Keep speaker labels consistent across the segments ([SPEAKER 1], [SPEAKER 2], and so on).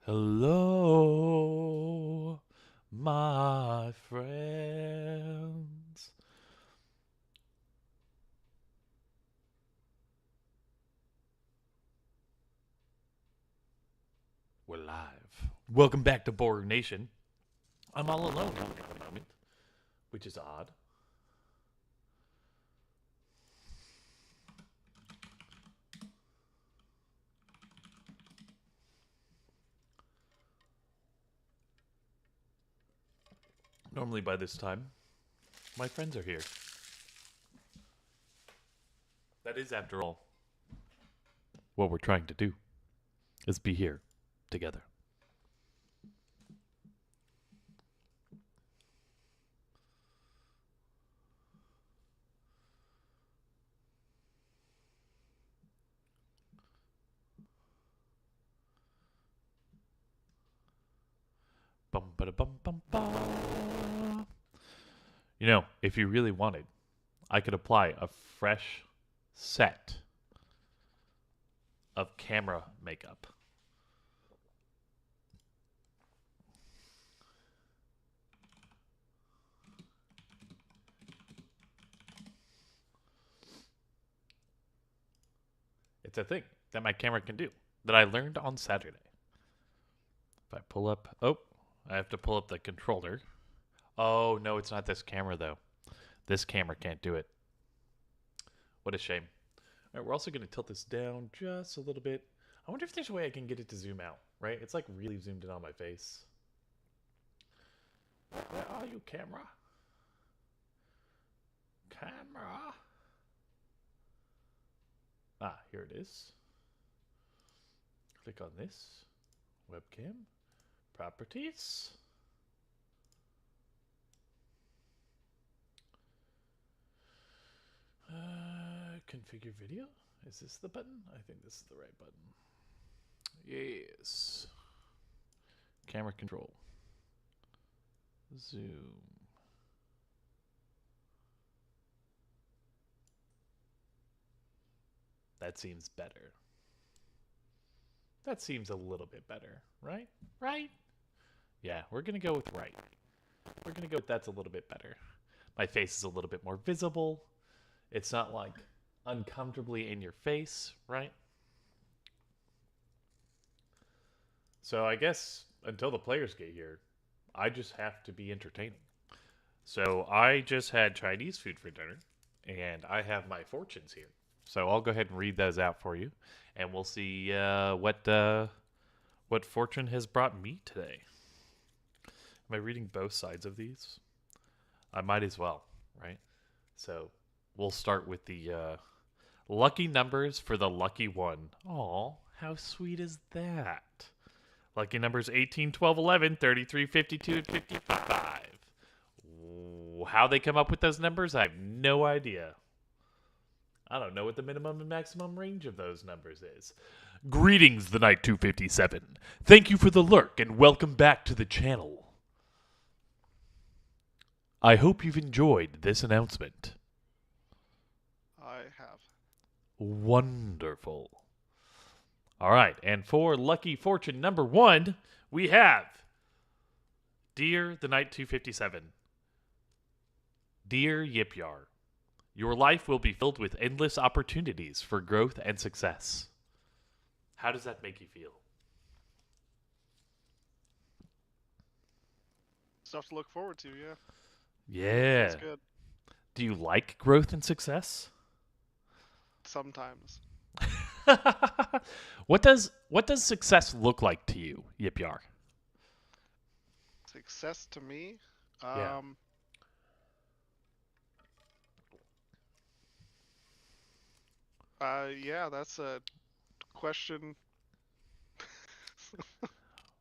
[SPEAKER 1] Hello, my friends. We're live. Welcome back to Borg Nation. I'm all alone at the moment, which is odd. Normally by this time, my friends are here. That is, after all, what we're trying to do, is be here together. Bum ba da bum bum ba. You know, if you really wanted, I could apply a fresh set of camera makeup. It's a thing that my camera can do that I learned on Saturday. If I pull up, oh, I have to pull up the controller. Oh, no, it's not this camera, though. This camera can't do it. What a shame. All right, we're also going to tilt this down just a little bit. I wonder if there's a way I can get it to zoom out, right? It's like really zoomed in on my face. Where are you, camera? Camera. Ah, here it is. Click on this. Webcam. Properties. Configure video. Is this the button? I think this is the right button. Yes. Camera control. Zoom. That seems better. That seems a little bit better, right? Right? Yeah, we're going to go with right. We're going to go with that's a little bit better. My face is a little bit more visible. It's not like uncomfortably in your face, right? So I guess until the players get here, I just have to be entertaining. So I just had Chinese food for dinner, and I have my fortunes here. So I'll go ahead and read those out for you, and we'll see what fortune has brought me today. Am I reading both sides of these? I might as well, right? So we'll start with the lucky numbers for the lucky one. Aw, how sweet is that? Lucky numbers 18, 12, 11, 33, 52, and 55. How they come up with those numbers, I have no idea. I don't know what the minimum and maximum range of those numbers is. Greetings, the Night 257. Thank you for the lurk and welcome back to the channel. I hope you've enjoyed this announcement.
[SPEAKER 2] I have.
[SPEAKER 1] Wonderful. All right, and for lucky fortune number 1, we have Dear the Night 257. Dear Yipyar, your life will be filled with endless opportunities for growth and success. How does that make you feel?
[SPEAKER 2] Stuff to look forward to, yeah.
[SPEAKER 1] Yeah.
[SPEAKER 2] That's good.
[SPEAKER 1] Do you like growth and success?
[SPEAKER 2] Sometimes.
[SPEAKER 1] What does success look like to you, Yipyar?
[SPEAKER 2] Success to me?
[SPEAKER 1] Yeah.
[SPEAKER 2] Yeah, that's a question.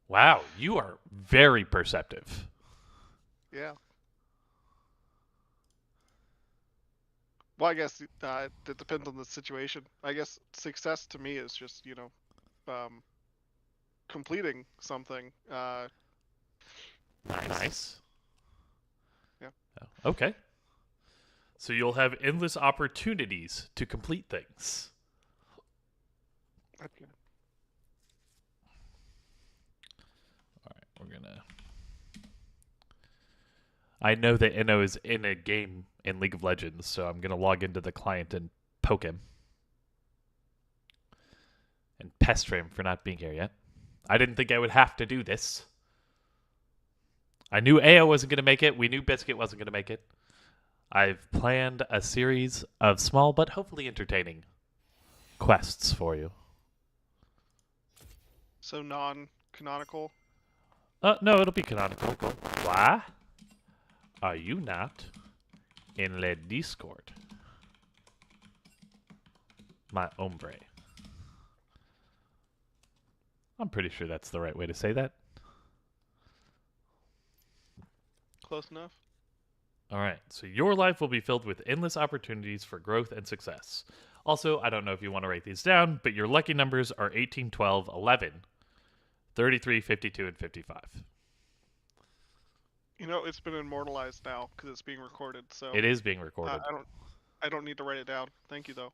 [SPEAKER 1] Wow, you are very perceptive.
[SPEAKER 2] Yeah. Well, I guess it depends on the situation. I guess success to me is just, completing something.
[SPEAKER 1] Nice.
[SPEAKER 2] Yeah.
[SPEAKER 1] Oh, okay. So you'll have endless opportunities to complete things.
[SPEAKER 2] Okay.
[SPEAKER 1] I know that Inno is in a game in League of Legends, so I'm gonna log into the client and poke him and pester him for not being here yet. I didn't think I would have to do this. I knew AO wasn't gonna make it. We knew Biscuit wasn't gonna make it. I've planned a series of small but hopefully entertaining quests for you.
[SPEAKER 2] So non-canonical.
[SPEAKER 1] No, it'll be canonical. Why are you not in the Discord? My hombre. I'm pretty sure that's the right way to say that.
[SPEAKER 2] Close enough.
[SPEAKER 1] All right, so your life will be filled with endless opportunities for growth and success. Also, I don't know if you want to write these down, but your lucky numbers are 18, 12, 11, 33, 52, and 55.
[SPEAKER 2] You know, it's been immortalized now because it's being recorded. So
[SPEAKER 1] It is being recorded.
[SPEAKER 2] I don't need to write it down. Thank you, though.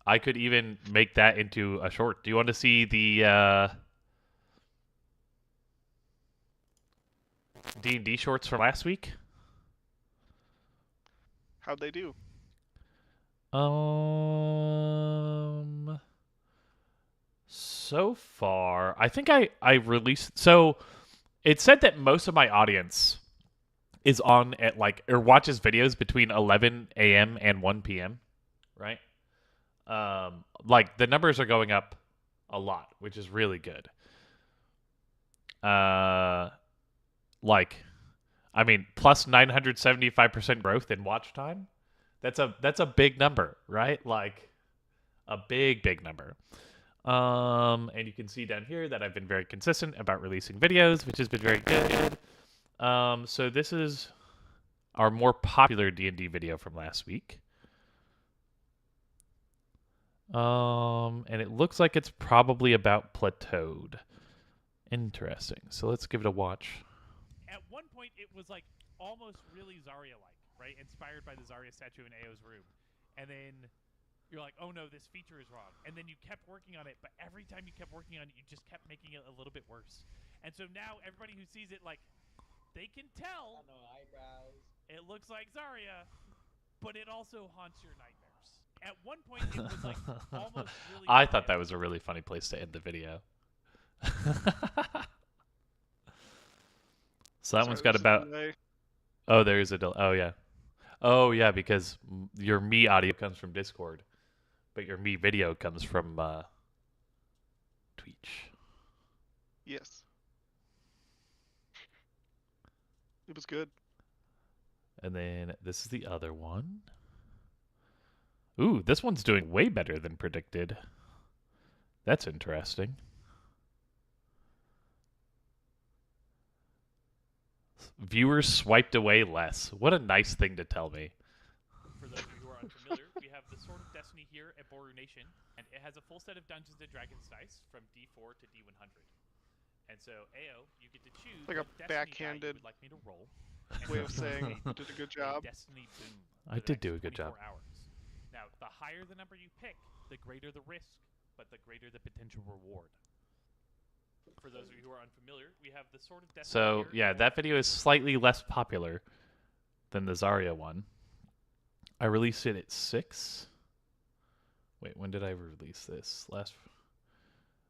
[SPEAKER 1] I could even make that into a short. Do you want to see the D&D shorts from last week?
[SPEAKER 2] How'd they do?
[SPEAKER 1] So far, I think I released. So it said that most of my audience is on at like or watches videos between 11 a.m. and 1 p.m. Right? Like the numbers are going up a lot, which is really good. Like, I mean, plus 975% growth in watch time. That's a big number, right? Like a big number. And you can see down here that I've been very consistent about releasing videos, which has been very good. So this is our more popular D&D video from last week. And it looks like it's probably about plateaued. Interesting. So let's give it a watch.
[SPEAKER 3] At one point, it was like almost really Zarya-like, right? Inspired by the Zarya statue in Ao's room. And then you're like, oh no, this feature is wrong. And then you kept working on it, but every time you kept working on it, you just kept making it a little bit worse. And so now everybody who sees it, like, they can tell
[SPEAKER 4] no eyebrows.
[SPEAKER 3] It looks like Zarya, but it also haunts your nightmares. At one point, it was like almost really.
[SPEAKER 1] I thought that was a really funny place to end the video. So that one's got about. Oh, there is a delay. Oh yeah. Oh yeah, because your me audio comes from Discord, but your me video comes from Twitch.
[SPEAKER 2] Yes. It was good.
[SPEAKER 1] And then this is the other one. Ooh, this one's doing way better than predicted. That's interesting. Viewers swiped away less. What a nice thing to tell me.
[SPEAKER 3] For those of you who are unfamiliar, we have the Sword of Destiny here at Boru Nation, and it has a full set of Dungeons & Dragons dice from D4 to D100. And so, AO, you get to choose
[SPEAKER 2] like a backhanded
[SPEAKER 3] you would like me to roll.
[SPEAKER 2] way of saying you did a good job.
[SPEAKER 3] Destiny boom.
[SPEAKER 1] I did do a good job.
[SPEAKER 3] Hours. Now, the higher the number you pick, the greater the risk, but the greater the potential reward. For those of you who are unfamiliar, we have the Sword of Destiny.
[SPEAKER 1] So,
[SPEAKER 3] here
[SPEAKER 1] yeah, that video is slightly less popular than the Zarya one. I released it at 6. Wait, when did I release this?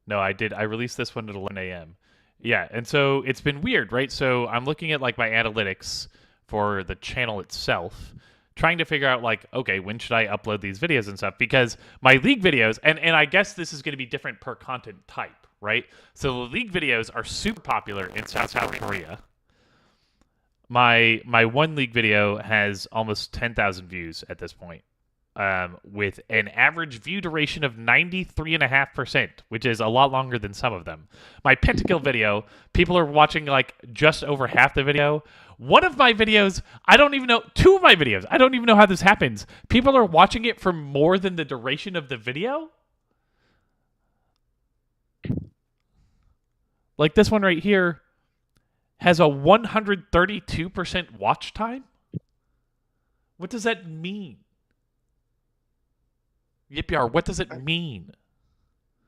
[SPEAKER 1] No, I did. I released this one at 11 a.m. Yeah, and so it's been weird, right? So I'm looking at like my analytics for the channel itself, trying to figure out like, okay, when should I upload these videos and stuff? Because my League videos, and I guess this is going to be different per content type, right? So the League videos are super popular in South Korea. My one League video has almost 10,000 views at this point, with an average view duration of 93.5%, which is a lot longer than some of them. My Pentakill video, people are watching like just over half the video. One of my videos, I don't even know, 2 of my videos, I don't even know how this happens. People are watching it for more than the duration of the video. Like this one right here has a 132% watch time. What does that mean? Yipyar, what does it mean?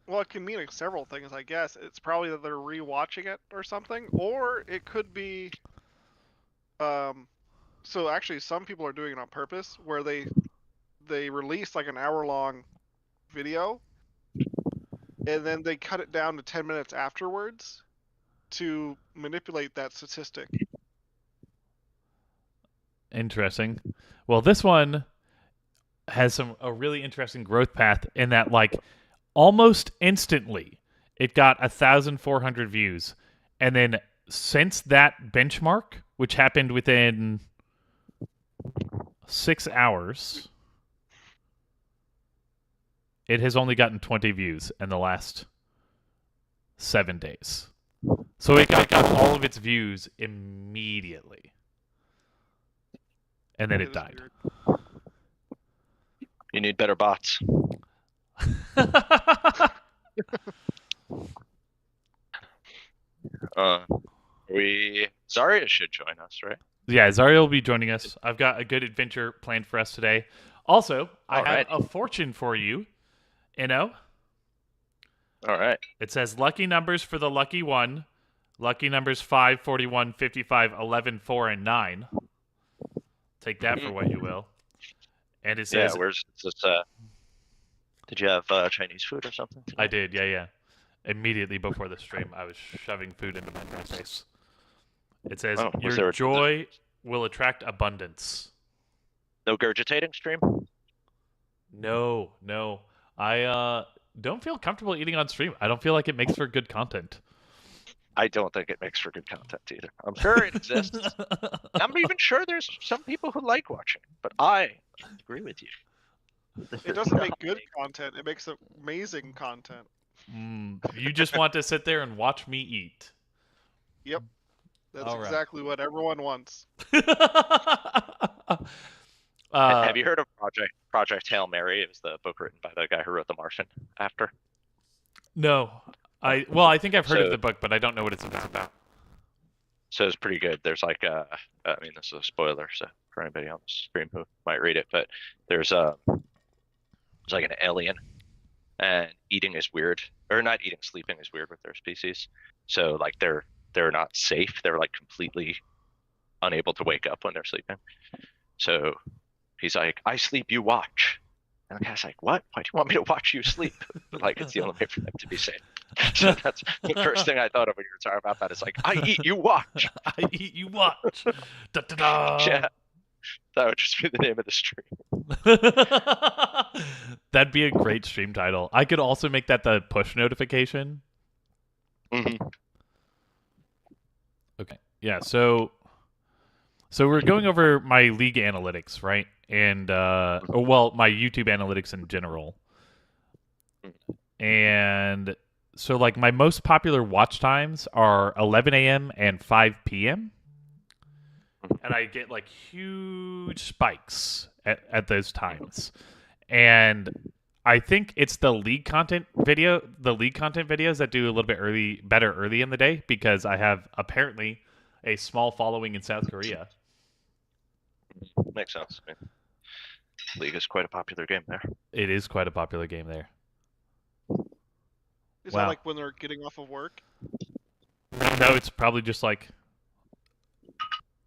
[SPEAKER 2] Well, it can mean like several things, I guess. It's probably that they're rewatching it or something, or it could be So actually, some people are doing it on purpose, where they release like an hour-long video, and then they cut it down to 10 minutes afterwards to manipulate that statistic.
[SPEAKER 1] Interesting. Well, this one has a really interesting growth path in that, like, almost instantly it got 1,400 views, and then since that benchmark, which happened within 6 hours, it has only gotten 20 views in the last 7 days. So it got all of its views immediately, and then it
[SPEAKER 2] is
[SPEAKER 1] died.
[SPEAKER 2] weird.
[SPEAKER 4] You need better bots. Zarya should join us, right?
[SPEAKER 1] Yeah, Zarya will be joining us. I've got a good adventure planned for us today. Also, I have a fortune for you. All
[SPEAKER 4] right.
[SPEAKER 1] It says lucky numbers for the lucky one. Lucky numbers 5, 41, 55, 11, 4, and 9. Take that for what you will. And it says...
[SPEAKER 4] Yeah, where's this? Did you have Chinese food or something today?
[SPEAKER 1] I did, yeah. Immediately before the stream, I was shoving food into my face. It says, your joy will attract abundance.
[SPEAKER 4] No gurgitating stream?
[SPEAKER 1] No. I don't feel comfortable eating on stream. I don't feel like it makes for good content.
[SPEAKER 4] I don't think it makes for good content either. I'm sure it exists. I'm even sure there's some people who like watching, but I agree with you.
[SPEAKER 2] It doesn't make good content. It makes amazing content.
[SPEAKER 1] You just want to sit there and watch me eat.
[SPEAKER 2] Yep. That's
[SPEAKER 1] All right.
[SPEAKER 2] exactly what everyone wants.
[SPEAKER 4] Have you heard of Project Hail Mary? It was the book written by the guy who wrote The Martian after.
[SPEAKER 1] No. I think I've heard of the book, but I don't know what it's about.
[SPEAKER 4] So it's pretty good. There's like I mean, this is a spoiler, so for anybody on the stream who might read it, but there's like an alien, and eating is weird, or not eating, sleeping is weird with their species. So like they're not safe. They're like completely unable to wake up when they're sleeping. So he's like, I sleep, you watch. And the guy's like, what? Why do you want me to watch you sleep? Like, it's the only way for them to be safe. So that's the first thing I thought of when you were talking about that. Is like, I eat, you watch.
[SPEAKER 1] I eat, you watch. Da, da, da.
[SPEAKER 4] Yeah. That would just be the name of the stream.
[SPEAKER 1] That'd be a great stream title. I could also make that the push notification.
[SPEAKER 4] Mm-hmm.
[SPEAKER 1] Okay. Yeah, so we're going over my league analytics, right? And my YouTube analytics in general. And so like my most popular watch times are 11 a.m. and 5 p.m. And I get like huge spikes at those times. And I think it's the league content videos that do a little bit better early in the day, because I have apparently a small following in South Korea.
[SPEAKER 4] Makes sense. I mean, League is quite a popular game there.
[SPEAKER 1] It is quite a popular game there.
[SPEAKER 2] Is that like when they're getting off of work?
[SPEAKER 1] No, it's probably just like,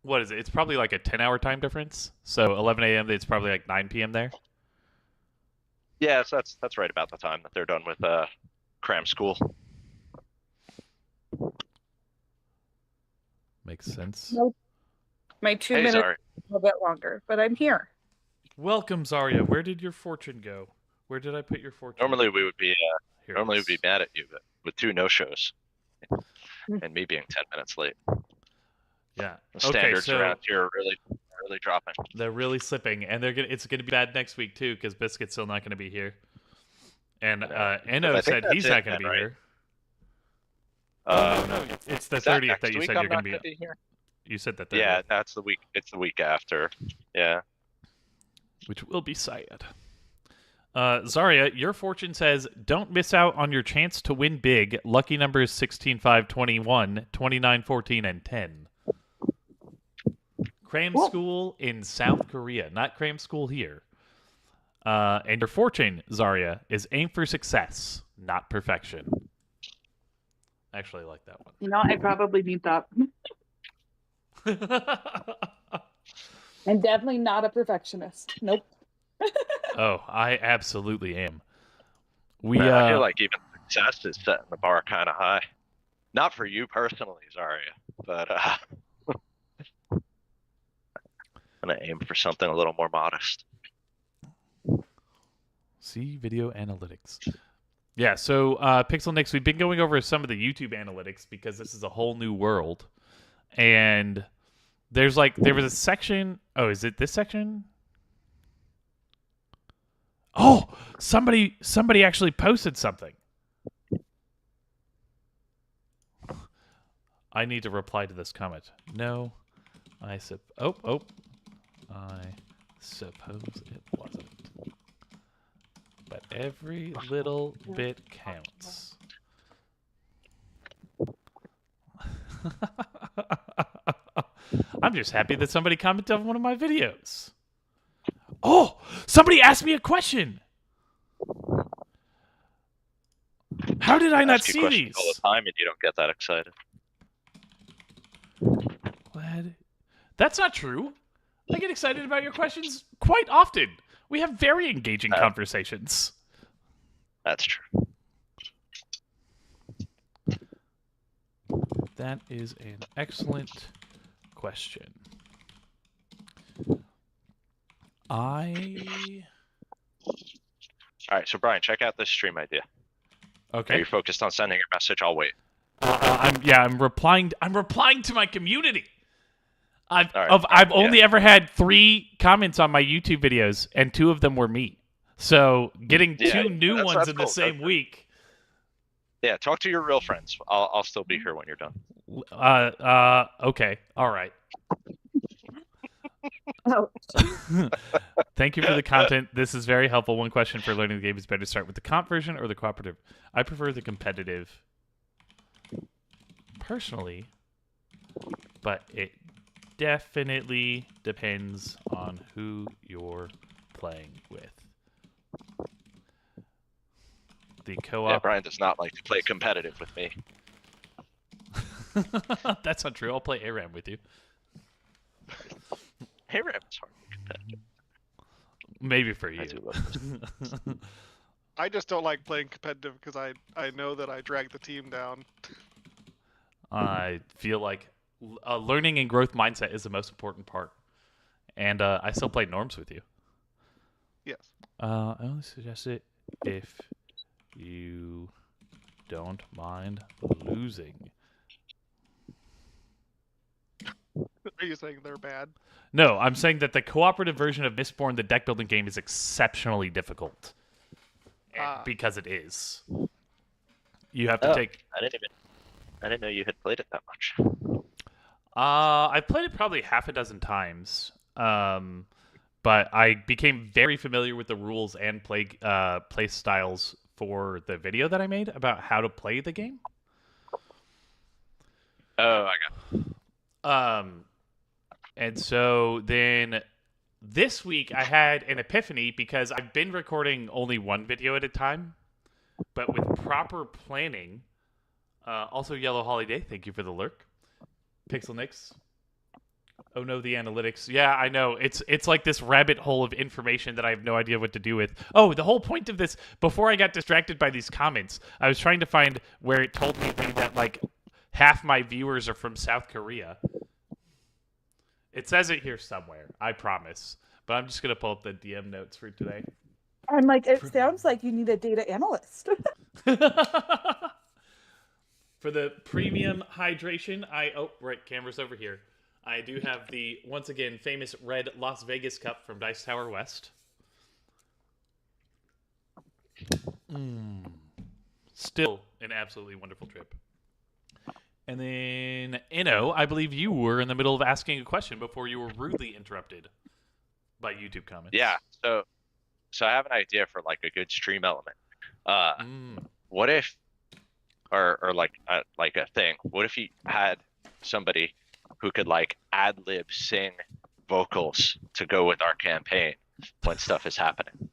[SPEAKER 1] what is it? It's probably like a 10-hour time difference. So 11 a.m. it's probably like 9 p.m. there.
[SPEAKER 4] Yeah, so that's right about the time that they're done with cram school.
[SPEAKER 1] Makes sense.
[SPEAKER 5] Nope. My 2 minutes
[SPEAKER 4] Zarya.
[SPEAKER 5] is a bit longer, but I'm here.
[SPEAKER 1] Welcome, Zarya. Where did your fortune go? Where did I put your fortune?
[SPEAKER 4] Normally we would be
[SPEAKER 1] Here
[SPEAKER 4] we'd be mad at you, but with 2 no-shows and me being 10 minutes late.
[SPEAKER 1] Yeah.
[SPEAKER 4] The standards
[SPEAKER 1] so
[SPEAKER 4] around here are really dropping.
[SPEAKER 1] they're really slipping, and it's gonna be bad next week too, because Biscuit's still not gonna be here. And Enno said he's not gonna be here.
[SPEAKER 4] No,
[SPEAKER 1] it's the 30th that you said you're gonna be
[SPEAKER 4] here.
[SPEAKER 1] You said that. 30th.
[SPEAKER 4] Yeah, that's the week. It's the week after. Yeah.
[SPEAKER 1] Which will be sad. Zarya, your fortune says, don't miss out on your chance to win big. Lucky numbers 16, 5, 21, 29, 14, and 10. Cram school in South Korea, not cram school here. And your fortune, Zarya, is aim for success, not perfection. Actually, I like that one.
[SPEAKER 5] You know, I probably need that. I'm definitely not a perfectionist. Nope.
[SPEAKER 1] Oh, I absolutely am.
[SPEAKER 4] I feel like even success is setting the bar kind of high. Not for you personally, Zarya, but I'm gonna aim for something a little more modest.
[SPEAKER 1] see video analytics. Yeah, so Pixel Nix, we've been going over some of the YouTube analytics because this is a whole new world. And there was a section. Oh, is it this section? Oh, somebody actually posted something. I need to reply to this comment. No, I suppose it wasn't. But every little bit counts. I'm just happy that somebody commented on one of my videos. Oh, somebody asked me a question. How did I not see these?
[SPEAKER 4] All the time, and you don't get that excited.
[SPEAKER 1] Glad. That's not true. I get excited about your questions quite often. We have very engaging conversations.
[SPEAKER 4] That's true.
[SPEAKER 1] That is an excellent question.
[SPEAKER 4] All right, so Brian, check out this stream idea.
[SPEAKER 1] Okay.
[SPEAKER 4] Are you focused on sending your message? I'll wait.
[SPEAKER 1] I'm replying. I'm replying to my community. I've
[SPEAKER 4] Right.
[SPEAKER 1] only ever had 3 comments on my YouTube videos, and 2 of them were me. So getting 2 new ones in the same week.
[SPEAKER 4] Yeah, talk to your real friends. I'll still be here when you're done.
[SPEAKER 1] Okay. All right.
[SPEAKER 5] Oh,
[SPEAKER 1] Thank you for the content. This is very helpful. One question for learning the game is better to start with the comp version or the cooperative. I prefer the competitive personally, but it definitely depends on who you're playing with. The co-op.
[SPEAKER 4] Yeah, Brian does not like to play competitive with me.
[SPEAKER 1] That's not true. I'll play ARAM with you.
[SPEAKER 4] Hey, Ram, it's hard to be competitive.
[SPEAKER 1] Maybe for
[SPEAKER 4] I
[SPEAKER 1] you.
[SPEAKER 4] do love this.
[SPEAKER 2] I just don't like playing competitive because I know that I drag the team down.
[SPEAKER 1] I feel like a learning and growth mindset is the most important part. And I still play norms with you.
[SPEAKER 2] Yes.
[SPEAKER 1] I only suggest it if you don't mind losing.
[SPEAKER 2] Are you saying they're bad?
[SPEAKER 1] No, I'm saying that the cooperative version of Mistborn, the deck building game, is exceptionally difficult. Because it is. You have to take.
[SPEAKER 4] I didn't know you had played it that much.
[SPEAKER 1] I've played it probably half a dozen times. But I became very familiar with the rules and play styles for the video that I made about how to play the game.
[SPEAKER 4] Oh, I got it.
[SPEAKER 1] And so then this week I had an epiphany because I've been recording only one video at a time, but with proper planning. Also, Yellow Holiday, thank you for the lurk. Pixel Nix. Oh no, the analytics. Yeah, I know. It's like this rabbit hole of information that I have no idea what to do with. Oh, the whole point of this, before I got distracted by these comments, I was trying to find where it told me that like half my viewers are from South Korea. It says it here somewhere, I promise. But I'm just going to pull up the DM notes for today.
[SPEAKER 5] I'm like, it sounds like you need a data analyst.
[SPEAKER 1] For the premium hydration, right, camera's over here. I do have the, once again, famous red Las Vegas cup from Dice Tower West. Still an absolutely wonderful trip. And then, Inno, I believe you were in the middle of asking a question before you were rudely interrupted by YouTube comments.
[SPEAKER 4] Yeah, so I have an idea for like a good stream element. What if, or like a thing? What if you had somebody who could like ad-lib sing vocals to go with our campaign when stuff is happening?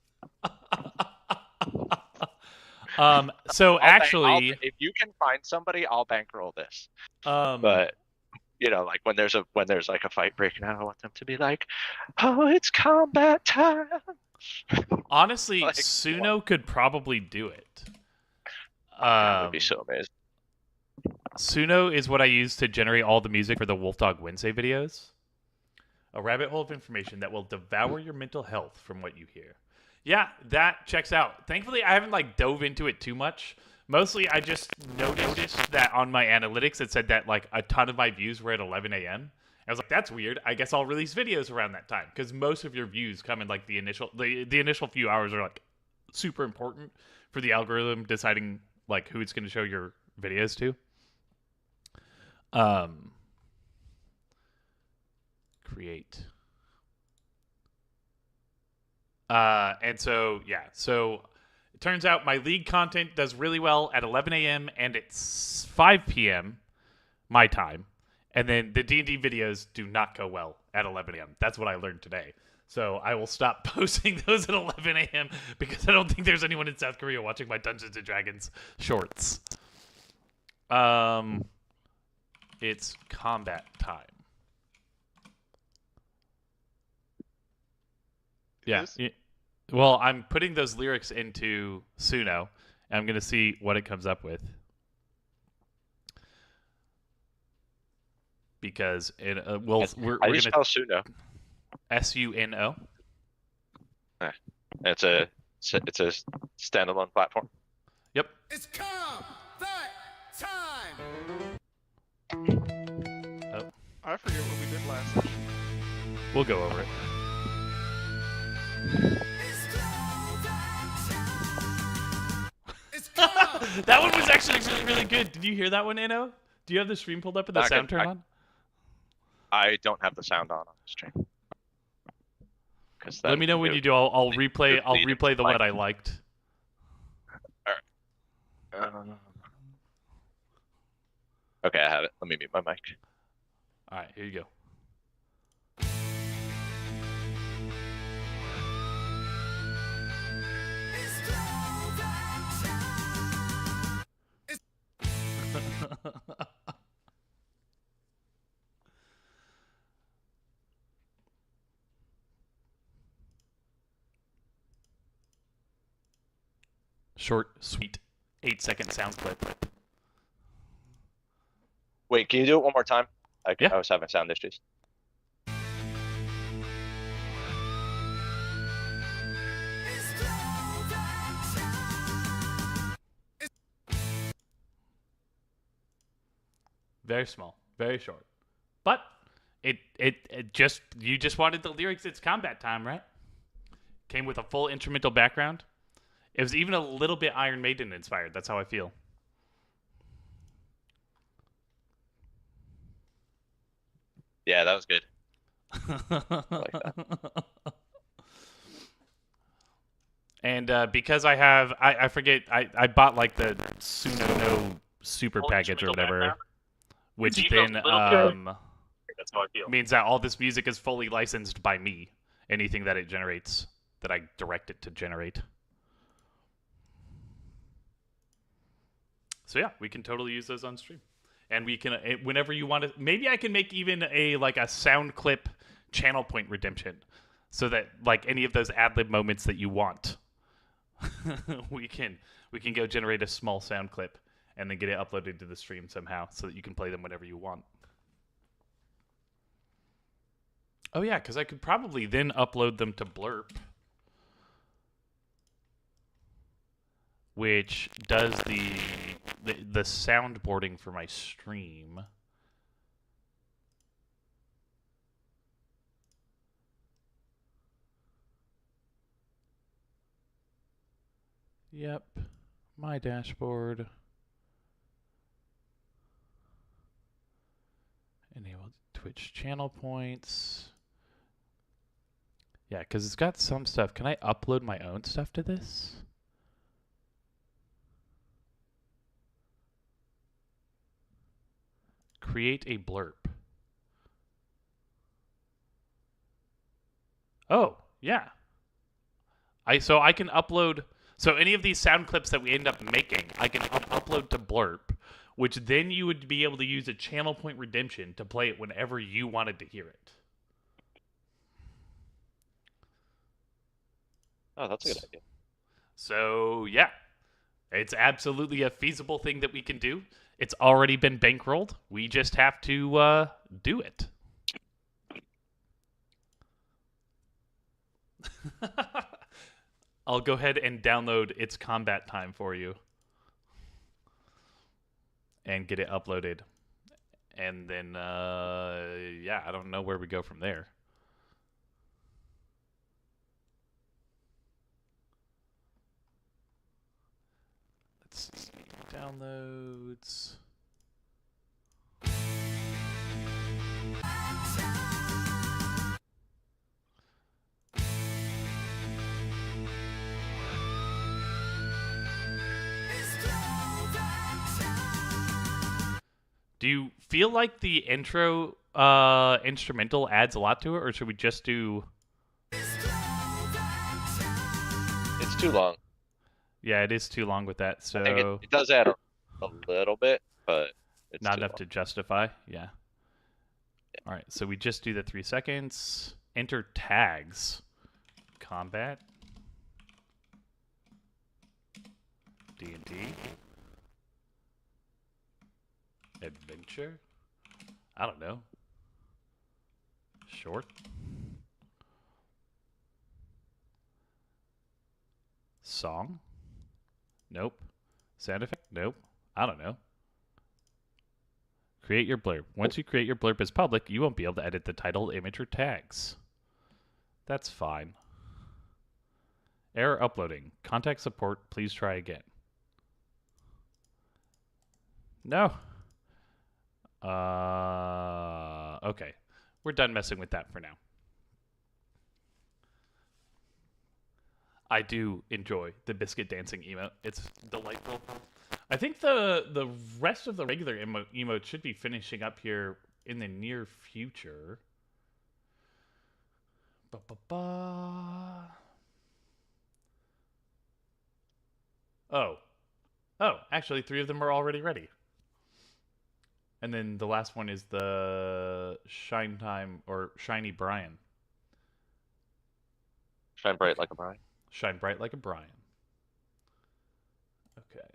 [SPEAKER 1] So actually,
[SPEAKER 4] if you can find somebody, I'll bankroll this. But you know, like when there's like a fight breaking out, I want them to be like, "Oh, it's combat time."
[SPEAKER 1] Honestly,
[SPEAKER 4] Like,
[SPEAKER 1] Suno could probably do it.
[SPEAKER 4] That would be so amazing.
[SPEAKER 1] Suno is what I use to generate all the music for the Wolf Dog Wednesday videos. A rabbit hole of information that will devour your mental health from what you hear. Yeah, that checks out. Thankfully, I haven't like dove into it too much. Mostly, I just noticed that on my analytics, it said that like a ton of my views were at 11 a.m. I was like, that's weird. I guess I'll release videos around that time because most of your views come in like the initial few hours are like super important for the algorithm deciding like who it's going to show your videos to. Create. And so it turns out my League content does really well at 11 a.m. and it's 5 p.m. my time. And then the D&D videos do not go well at 11 a.m. That's what I learned today. So I will stop posting those at 11 a.m. because I don't think there's anyone in South Korea watching my Dungeons & Dragons shorts. It's combat time. Yeah. Well, I'm putting those lyrics into Suno, and I'm going to see what it comes up with. Because we're going to
[SPEAKER 4] spell Suno.
[SPEAKER 1] SUNO.
[SPEAKER 4] It's a standalone platform.
[SPEAKER 1] Yep.
[SPEAKER 6] It's combat time.
[SPEAKER 1] Oh.
[SPEAKER 2] I forget what we did last session.
[SPEAKER 1] We'll go over it. That one was actually really, really good. Did you hear that one, Anno? Do you have the stream pulled up and the sound turned on?
[SPEAKER 4] I don't have the sound on the stream.
[SPEAKER 1] Let me know when you do. I'll replay. I'll replay the one I liked.
[SPEAKER 4] All right. Okay, I have it. Let me mute my mic.
[SPEAKER 1] All right, here you go. Short, sweet, 8-second sound clip.
[SPEAKER 4] Wait, can you do it one more time?
[SPEAKER 1] Yeah.
[SPEAKER 4] I was having sound issues.
[SPEAKER 1] Very small, very short. But it just, you just wanted the lyrics. It's combat time, right? Came with a full instrumental background. It was even a little bit Iron Maiden inspired. That's how I feel.
[SPEAKER 4] Yeah, that was good. I like that.
[SPEAKER 1] And because I have, I forget, I bought like the Suno super package or whatever, which then
[SPEAKER 7] That's how I feel.
[SPEAKER 1] means that all this music is fully licensed by me. Anything that it generates, that I direct it to generate. So yeah, we can totally use those on stream. And we can, whenever you want to, maybe I can make even a sound clip channel point redemption, so that like any of those ad-lib moments that you want, we can go generate a small sound clip and then get it uploaded to the stream somehow, so that you can play them whenever you want. Oh yeah, because I could probably then upload them to Blurp, which does the soundboarding for my stream. Yep, my dashboard. Enable Twitch channel points. Yeah, because it's got some stuff. Can I upload my own stuff to this? Create a blurb. Oh, yeah. So I can upload, so any of these sound clips that we end up making, I can upload to Blurb, which then you would be able to use a channel point redemption to play it whenever you wanted to hear it.
[SPEAKER 4] Oh, that's a good idea.
[SPEAKER 1] So, yeah. It's absolutely a feasible thing that we can do. It's already been bankrolled. We just have to do it. I'll go ahead and download its combat time for you. And get it uploaded. And then, yeah, I don't know where we go from there. Let's see. Downloads. Do you feel like the intro instrumental adds a lot to it, or should we just do...
[SPEAKER 4] It's too long.
[SPEAKER 1] Yeah, it is too long with that, so...
[SPEAKER 4] I think it does add a little bit, but it's
[SPEAKER 1] not
[SPEAKER 4] too
[SPEAKER 1] enough
[SPEAKER 4] long.
[SPEAKER 1] to justify, yeah. All right, so we just do the 3 seconds. Enter tags. Combat. D&D. Adventure. I don't know. Short. Song. Nope. Sound effect. Nope. I don't know. Create your blurb. Once you create your blurb as public, you won't be able to edit the title, image, or tags. That's fine. Error uploading. Contact support. Please try again. No. Okay. We're done messing with that for now. I do enjoy the biscuit dancing emote. It's delightful. I think the rest of the regular emote should be finishing up here in the near future. Oh, actually 3 of them are already ready. And then the last one is the Shine Time or Shiny Brian.
[SPEAKER 4] Shine bright like a Brian.
[SPEAKER 1] Shine bright like a Brian. Okay.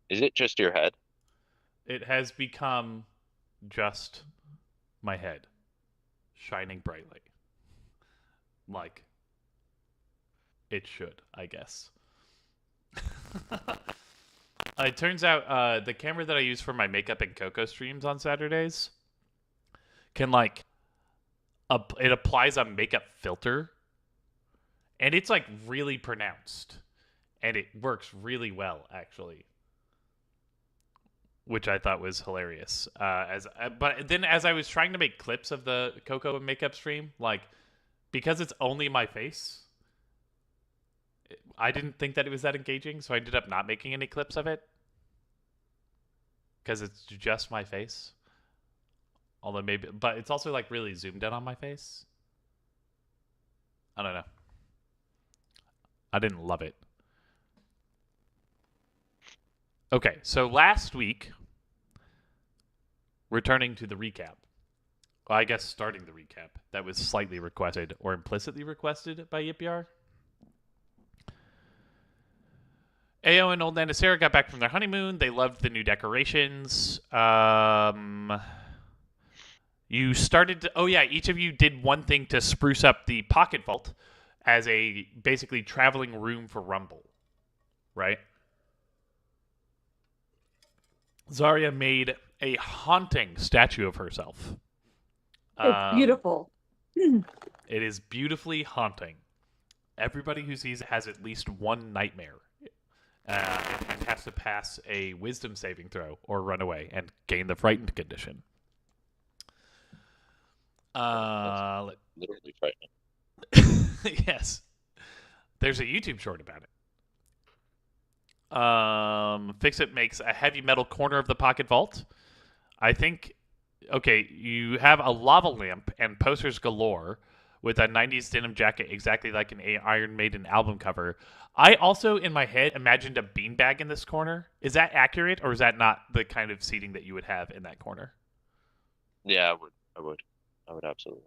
[SPEAKER 4] Is it just your head?
[SPEAKER 1] It has become just my head shining brightly. Like it should, I guess. It turns out the camera that I use for my makeup and Coco streams on Saturdays can like it applies a makeup filter, and it's like really pronounced, and it works really well actually, which I thought was hilarious. But then as I was trying to make clips of the Coco makeup stream, like because it's only my face, I didn't think that it was that engaging, so I ended up not making any clips of it. Because it's just my face. Although maybe... But it's also like really zoomed in on my face. I don't know. I didn't love it. Okay, so last week... Returning to the recap. Well, I guess starting the recap. That was slightly requested or implicitly requested by YipYar. Ao and Old Nana Sarah got back from their honeymoon. They loved the new decorations. You started to... Oh, yeah, each of you did one thing to spruce up the pocket vault as a basically traveling room for Rumble. Right? Zarya made a haunting statue of herself.
[SPEAKER 5] It's beautiful.
[SPEAKER 1] It is beautifully haunting. Everybody who sees it has at least one nightmare. And has to pass a wisdom saving throw or run away and gain the frightened condition.
[SPEAKER 4] Literally frightening.
[SPEAKER 1] Yes. There's a YouTube short about it. Fix-It makes a heavy metal corner of the pocket vault. I think... Okay, you have a lava lamp and posters galore, with a 90s denim jacket exactly like an Iron Maiden album cover. I also, in my head, imagined a beanbag in this corner. Is that accurate, or is that not the kind of seating that you would have in that corner?
[SPEAKER 4] Yeah, I would absolutely.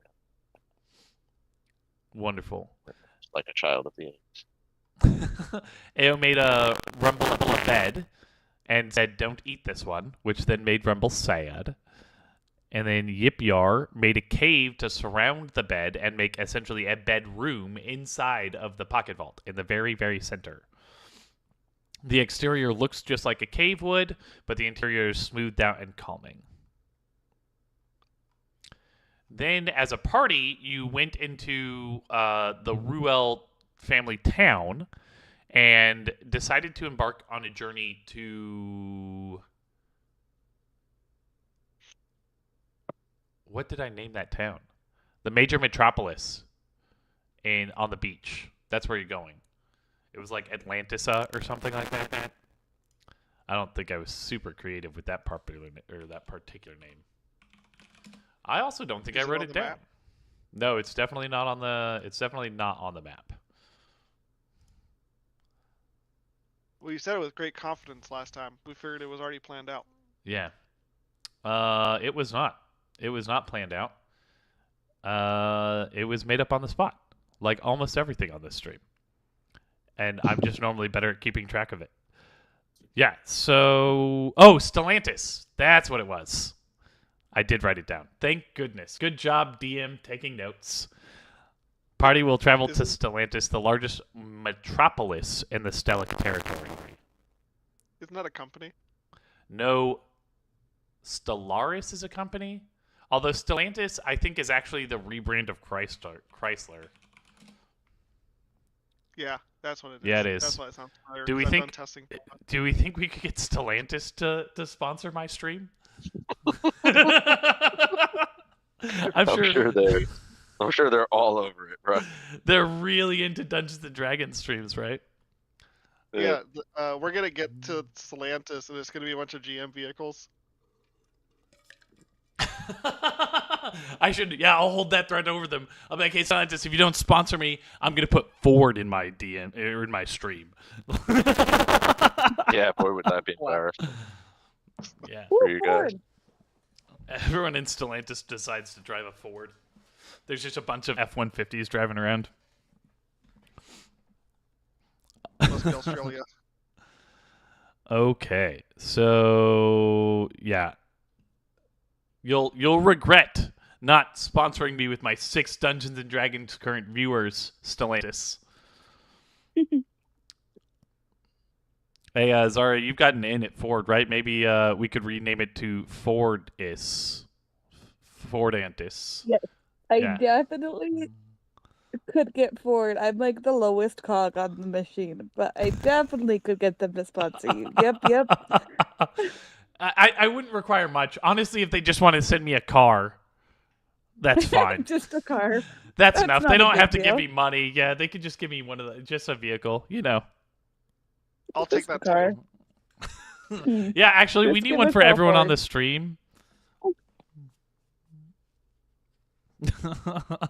[SPEAKER 1] Wonderful.
[SPEAKER 4] Like a child of the 80s.
[SPEAKER 1] Ao made a Rumble a bed and said, "Don't eat this one," which then made Rumble sad. And then Yip Yar made a cave to surround the bed and make essentially a bedroom inside of the pocket vault in the very, very center. The exterior looks just like a cave would, but the interior is smoothed out and calming. Then, as a party, you went into the Ruel family town and decided to embark on a journey to... What did I name that town? The major metropolis on the beach. That's where you're going. It was like Atlantisa or something like that. I don't think I was super creative with that particular name. I also don't think I wrote it down.
[SPEAKER 2] Map?
[SPEAKER 1] No, it's definitely not on the. It's definitely not on the map.
[SPEAKER 2] Well, you said it with great confidence last time. We figured it was already planned out.
[SPEAKER 1] Yeah. It was not. It was not planned out. It was made up on the spot, like almost everything on this stream. And I'm just normally better at keeping track of it. Yeah. So, Stellantis. That's what it was. I did write it down. Thank goodness. Good job, DM, taking notes. Party will travel to Stellantis, the largest metropolis in the Stellic territory.
[SPEAKER 2] Isn't that a company?
[SPEAKER 1] No, Stellaris is a company. Although Stellantis, I think, is actually the rebrand of Chrysler.
[SPEAKER 2] Yeah, that's what it is.
[SPEAKER 1] Yeah, it is.
[SPEAKER 2] That's why it sounds familiar.
[SPEAKER 1] Do we think we could get Stellantis to sponsor my stream? I'm
[SPEAKER 4] sure they're all over it, right?
[SPEAKER 1] They're really into Dungeons and Dragons streams, right?
[SPEAKER 2] Yeah, we're gonna get to Stellantis, and it's gonna be a bunch of GM vehicles.
[SPEAKER 1] I'll hold that threat over them. I'll be like, hey, Stellantis, if you don't sponsor me, I'm gonna put Ford in my DM or in my stream.
[SPEAKER 4] Yeah, boy, would that be embarrassing.
[SPEAKER 1] Yeah.
[SPEAKER 4] For you guys.
[SPEAKER 1] Everyone in Stellantis decides to drive a Ford. There's just a bunch of F-150s driving around.
[SPEAKER 2] Must be Australia.
[SPEAKER 1] Okay, so yeah, you'll regret not sponsoring me with my 6 Dungeons and Dragons current viewers, Stellantis. Hey, Zara, you've got an in at Ford, right? Maybe we could rename it to Fordis. Fordantis.
[SPEAKER 5] Yes, I definitely could get Ford. I'm like the lowest cog on the machine, but I definitely could get them to sponsor you. Yep.
[SPEAKER 1] I wouldn't require much. Honestly, if they just want to send me a car, that's fine.
[SPEAKER 5] Just a car.
[SPEAKER 1] That's enough. They don't have to
[SPEAKER 5] deal.
[SPEAKER 1] give me money. Yeah, they could just give me just a vehicle, you know.
[SPEAKER 2] I'll take that
[SPEAKER 5] car.
[SPEAKER 1] Yeah, actually, we need one for everyone on the stream.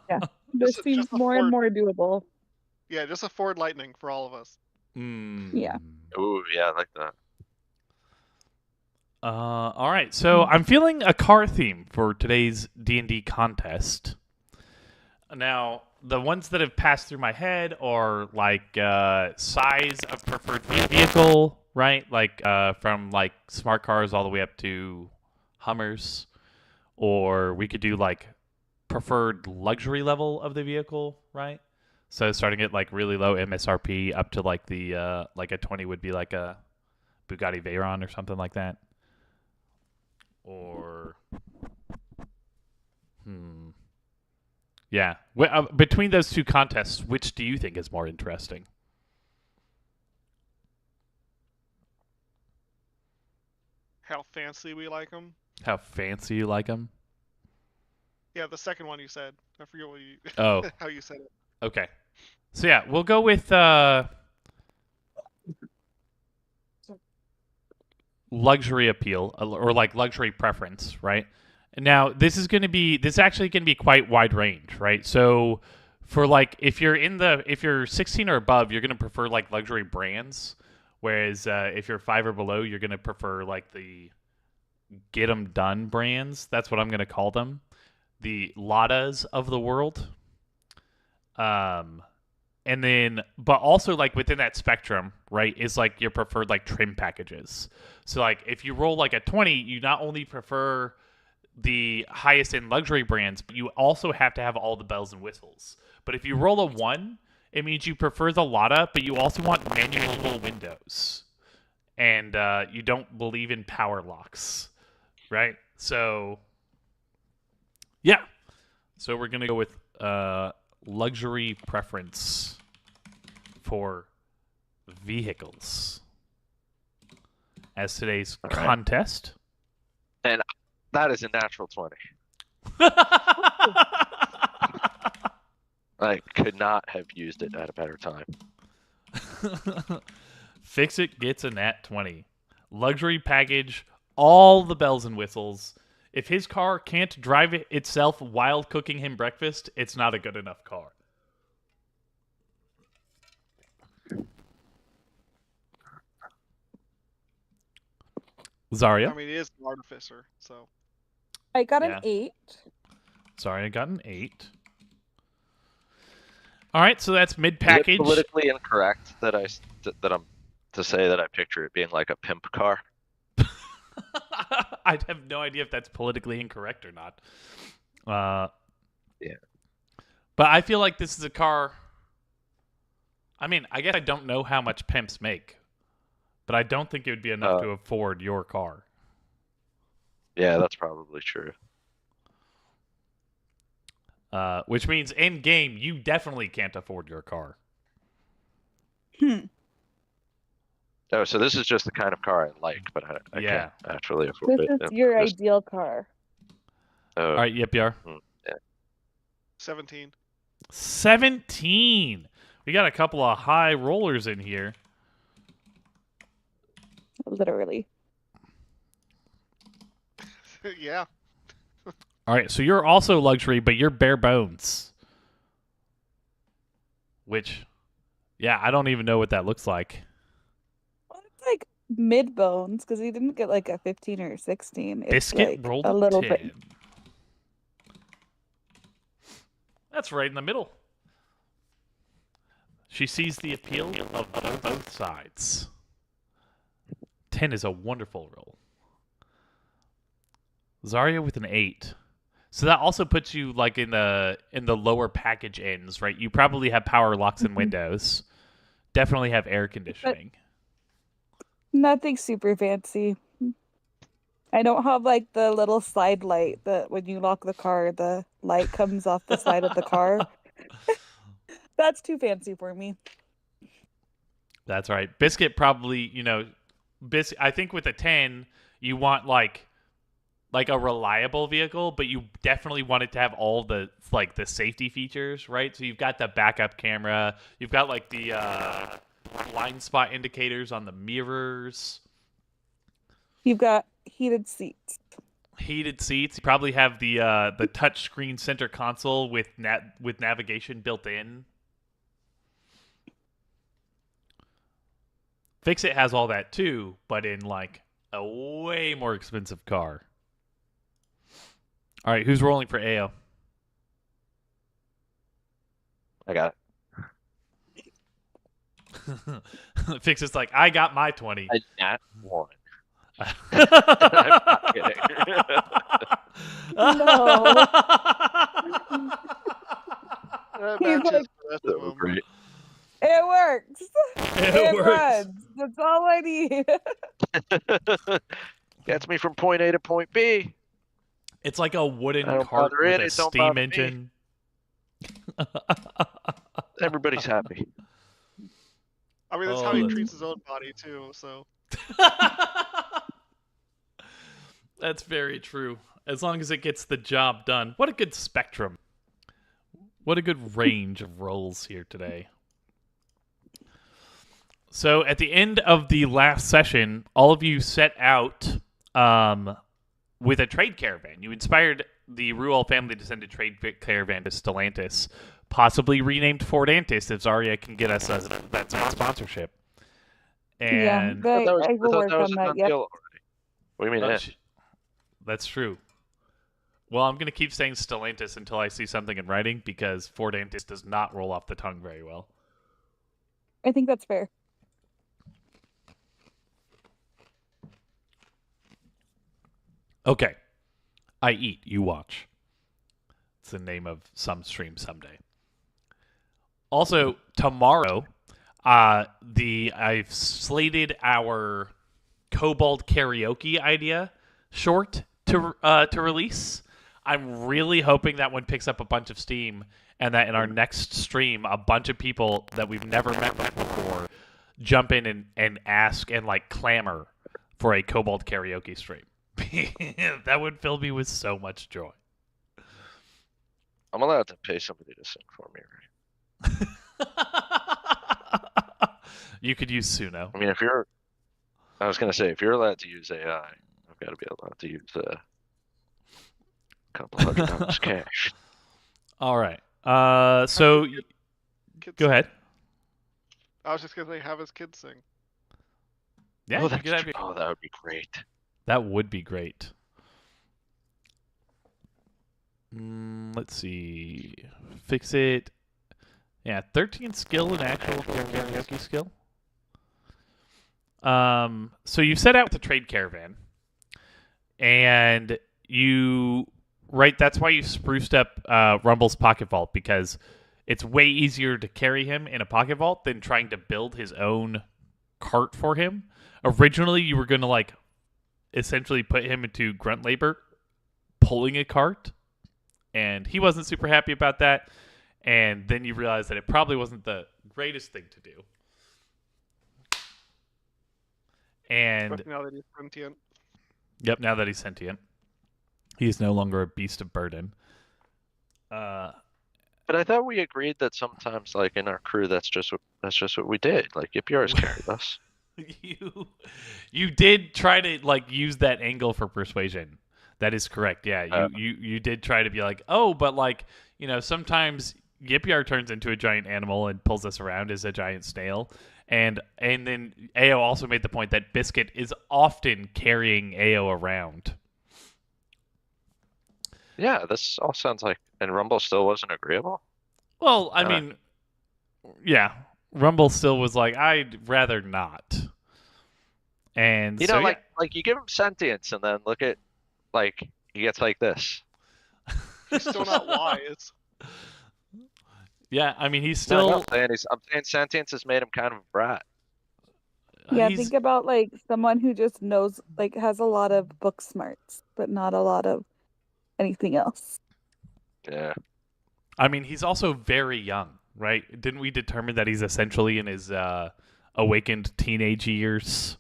[SPEAKER 5] Yeah, this seems more and more doable.
[SPEAKER 2] Yeah, just a Ford Lightning for all of us.
[SPEAKER 5] Yeah.
[SPEAKER 4] Ooh, yeah, I like that.
[SPEAKER 1] All right, so I'm feeling a car theme for today's D&D contest. Now, the ones that have passed through my head are like size of preferred vehicle, right? Like from like smart cars all the way up to Hummers, or we could do like preferred luxury level of the vehicle, right? So starting at like really low MSRP up to like the like a 20 would be like a Bugatti Veyron or something like that. Or yeah. Between those two contests, which do you think is more interesting?
[SPEAKER 2] How fancy we like them.
[SPEAKER 1] How fancy you like them?
[SPEAKER 2] Yeah, the second one you said. I forget what you.
[SPEAKER 1] Oh.
[SPEAKER 2] How you said it.
[SPEAKER 1] Okay. So yeah, we'll go with luxury appeal or like luxury preference, right? Now, this is actually going to be quite wide range, right? So, for like, if you're 16 or above, you're going to prefer like luxury brands, whereas if you're 5 or below, you're going to prefer like the get 'em done brands. That's what I'm going to call them, the Ladas of the world. And then, but also like within that spectrum, right, is like your preferred like trim packages. So like if you roll like a 20, you not only prefer the highest end luxury brands, but you also have to have all the bells and whistles. But if you roll a 1, it means you prefer the Lada, but you also want manual windows. And you don't believe in power locks, right? So, yeah. So we're going to go with luxury preference for vehicles as today's contest.
[SPEAKER 4] And that is a natural 20. I could not have used it at a better time.
[SPEAKER 1] Fix-It gets a nat 20. Luxury package, all the bells and whistles. If his car can't drive it itself while cooking him breakfast, it's not a good enough car. Zarya?
[SPEAKER 2] I mean, he is an artificer, so.
[SPEAKER 5] I got
[SPEAKER 1] Yeah.
[SPEAKER 5] an 8.
[SPEAKER 1] Sorry, I got an 8. All right, so that's
[SPEAKER 4] Is it
[SPEAKER 1] mid-package.
[SPEAKER 4] politically incorrect that I'm to say that I picture it being like a pimp car?
[SPEAKER 1] I have no idea if that's politically incorrect or not.
[SPEAKER 4] Yeah.
[SPEAKER 1] But I feel like this is a car. I mean, I guess I don't know how much pimps make, but I don't think it would be enough to afford your car.
[SPEAKER 4] Yeah, that's probably true.
[SPEAKER 1] Which means in game, you definitely can't afford your car.
[SPEAKER 4] Oh, so this is just the kind of car I like, but I
[SPEAKER 1] Yeah.
[SPEAKER 4] can't actually afford
[SPEAKER 5] This
[SPEAKER 4] it.
[SPEAKER 5] is your ideal car.
[SPEAKER 1] All right, yep, you are.
[SPEAKER 2] 17.
[SPEAKER 1] 17. We got a couple of high rollers in here.
[SPEAKER 5] Literally.
[SPEAKER 2] Yeah.
[SPEAKER 1] All right, so you're also luxury, but you're bare bones. Which, yeah, I don't even know what that looks like.
[SPEAKER 5] Well, it's like mid bones because he didn't get like a 15 or a 16. It's
[SPEAKER 1] Biscuit
[SPEAKER 5] like
[SPEAKER 1] rolled
[SPEAKER 5] a little
[SPEAKER 1] 10.
[SPEAKER 5] bit.
[SPEAKER 1] That's right in the middle. She sees the appeal of both sides. 10 is a wonderful roll. Zarya with an 8. So that also puts you like in the lower package ends, right? You probably have power locks and windows. Definitely have air conditioning.
[SPEAKER 5] Nothing super fancy. I don't have like the little side light that when you lock the car, the light comes off the side of the car. That's too fancy for me.
[SPEAKER 1] That's right. Biscuit probably, I think with a 10, you want like a reliable vehicle, but you definitely want it to have all the the safety features, right? So you've got the backup camera, you've got like the blind spot indicators on the mirrors.
[SPEAKER 5] You've got heated seats.
[SPEAKER 1] Heated seats. You probably have the touch screen center console with navigation built in. Fix-It has all that too, but in like a way more expensive car. All right, who's rolling for AO?
[SPEAKER 4] I got
[SPEAKER 1] it. Fix-It's like, I got my 20.
[SPEAKER 4] a nat 1. I'm not kidding.
[SPEAKER 5] No.
[SPEAKER 2] That
[SPEAKER 5] He's
[SPEAKER 2] matches
[SPEAKER 5] like-
[SPEAKER 2] the rest
[SPEAKER 4] So
[SPEAKER 2] of them.
[SPEAKER 4] great.
[SPEAKER 5] It works.
[SPEAKER 1] It works.
[SPEAKER 5] runs. That's all I need.
[SPEAKER 4] Gets me from point A to point B.
[SPEAKER 1] It's like a wooden
[SPEAKER 4] I don't
[SPEAKER 1] cart
[SPEAKER 4] bother
[SPEAKER 1] with
[SPEAKER 4] it,
[SPEAKER 1] a
[SPEAKER 4] it don't
[SPEAKER 1] steam
[SPEAKER 4] bother me.
[SPEAKER 1] engine.
[SPEAKER 4] Everybody's happy.
[SPEAKER 2] I mean, that's
[SPEAKER 1] Oh,
[SPEAKER 2] how he
[SPEAKER 1] that's-
[SPEAKER 2] treats his own body too. So
[SPEAKER 1] That's very true. As long as it gets the job done. What a good spectrum. What a good range of roles here today. So at the end of the last session, all of you set out with a trade caravan. You inspired the Ruel family to send a trade caravan to Stellantis, possibly renamed Fordantis if Zarya can get us that sponsorship.
[SPEAKER 5] Yeah,
[SPEAKER 1] And
[SPEAKER 5] but
[SPEAKER 4] I
[SPEAKER 5] I will
[SPEAKER 4] thought
[SPEAKER 5] work
[SPEAKER 4] that was
[SPEAKER 5] on
[SPEAKER 4] a
[SPEAKER 5] that.
[SPEAKER 4] done
[SPEAKER 5] Yep.
[SPEAKER 4] deal already. What do you mean?
[SPEAKER 1] Oh,
[SPEAKER 4] it?
[SPEAKER 1] that's true. Well, I'm going to keep saying Stellantis until I see something in writing because Fordantis does not roll off the tongue very well.
[SPEAKER 5] I think that's fair.
[SPEAKER 1] Okay. I eat, you watch. It's the name of some stream someday. Also, tomorrow, I've slated our Kobold karaoke idea short to release. I'm really hoping that one picks up a bunch of steam, and that in our next stream, a bunch of people that we've never met before jump in and ask and like clamor for a Kobold karaoke stream. That would fill me with so much joy.
[SPEAKER 4] I'm allowed to pay somebody to sing for me, right?
[SPEAKER 1] You could use Suno.
[SPEAKER 4] I mean, I was gonna say, if you're allowed to use AI, I've got to be allowed to use a couple $100 cash.
[SPEAKER 1] All right. So
[SPEAKER 2] Kids
[SPEAKER 1] go
[SPEAKER 2] sing.
[SPEAKER 1] ahead.
[SPEAKER 2] I was just gonna say, have his kids sing.
[SPEAKER 1] Yeah,
[SPEAKER 4] Oh,
[SPEAKER 1] you
[SPEAKER 4] that's
[SPEAKER 1] could have
[SPEAKER 4] true.
[SPEAKER 1] your-
[SPEAKER 4] Oh, that would be great.
[SPEAKER 1] that would be great. Let's see. Fix it. Yeah, 13 skill and actual karaoke skill. So you set out with the trade caravan, and that's why you spruced up Rumble's pocket vault, because it's way easier to carry him in a pocket vault than trying to build his own cart for him. Originally, you were going to like essentially put him into grunt labor pulling a cart, and he wasn't super happy about that. And then you realize that it probably wasn't the greatest thing to do. And
[SPEAKER 2] Especially now that he's sentient.
[SPEAKER 1] yep, now that he's sentient, he is no longer a beast of burden.
[SPEAKER 4] But I thought we agreed that sometimes, like in our crew, that's just what we did. Like Yipyar's carried us.
[SPEAKER 1] You did try to like use that angle for persuasion. That is correct. Yeah, you did try to be like, oh, but like, you know, sometimes Yipyar turns into a giant animal and pulls us around as a giant snail. And then Ao also made the point that Biscuit is often carrying Ao around.
[SPEAKER 4] Yeah, this all sounds like, and Rumble still wasn't agreeable.
[SPEAKER 1] Well, I mean, yeah, Rumble still was like, I'd rather not. And
[SPEAKER 4] You
[SPEAKER 1] so,
[SPEAKER 4] know, like you give him sentience, and then look at, like, he gets like this.
[SPEAKER 2] He's still not wise.
[SPEAKER 1] yeah, I mean, he's
[SPEAKER 4] No,
[SPEAKER 1] still.
[SPEAKER 4] I'm saying sentience has made him kind of a brat.
[SPEAKER 5] Yeah,
[SPEAKER 1] he's-
[SPEAKER 5] think about like someone who just knows, like, has a lot of book smarts, but not a lot of anything else.
[SPEAKER 4] Yeah.
[SPEAKER 1] I mean, he's also very young, right? Didn't we determine that he's essentially in his awakened teenage years?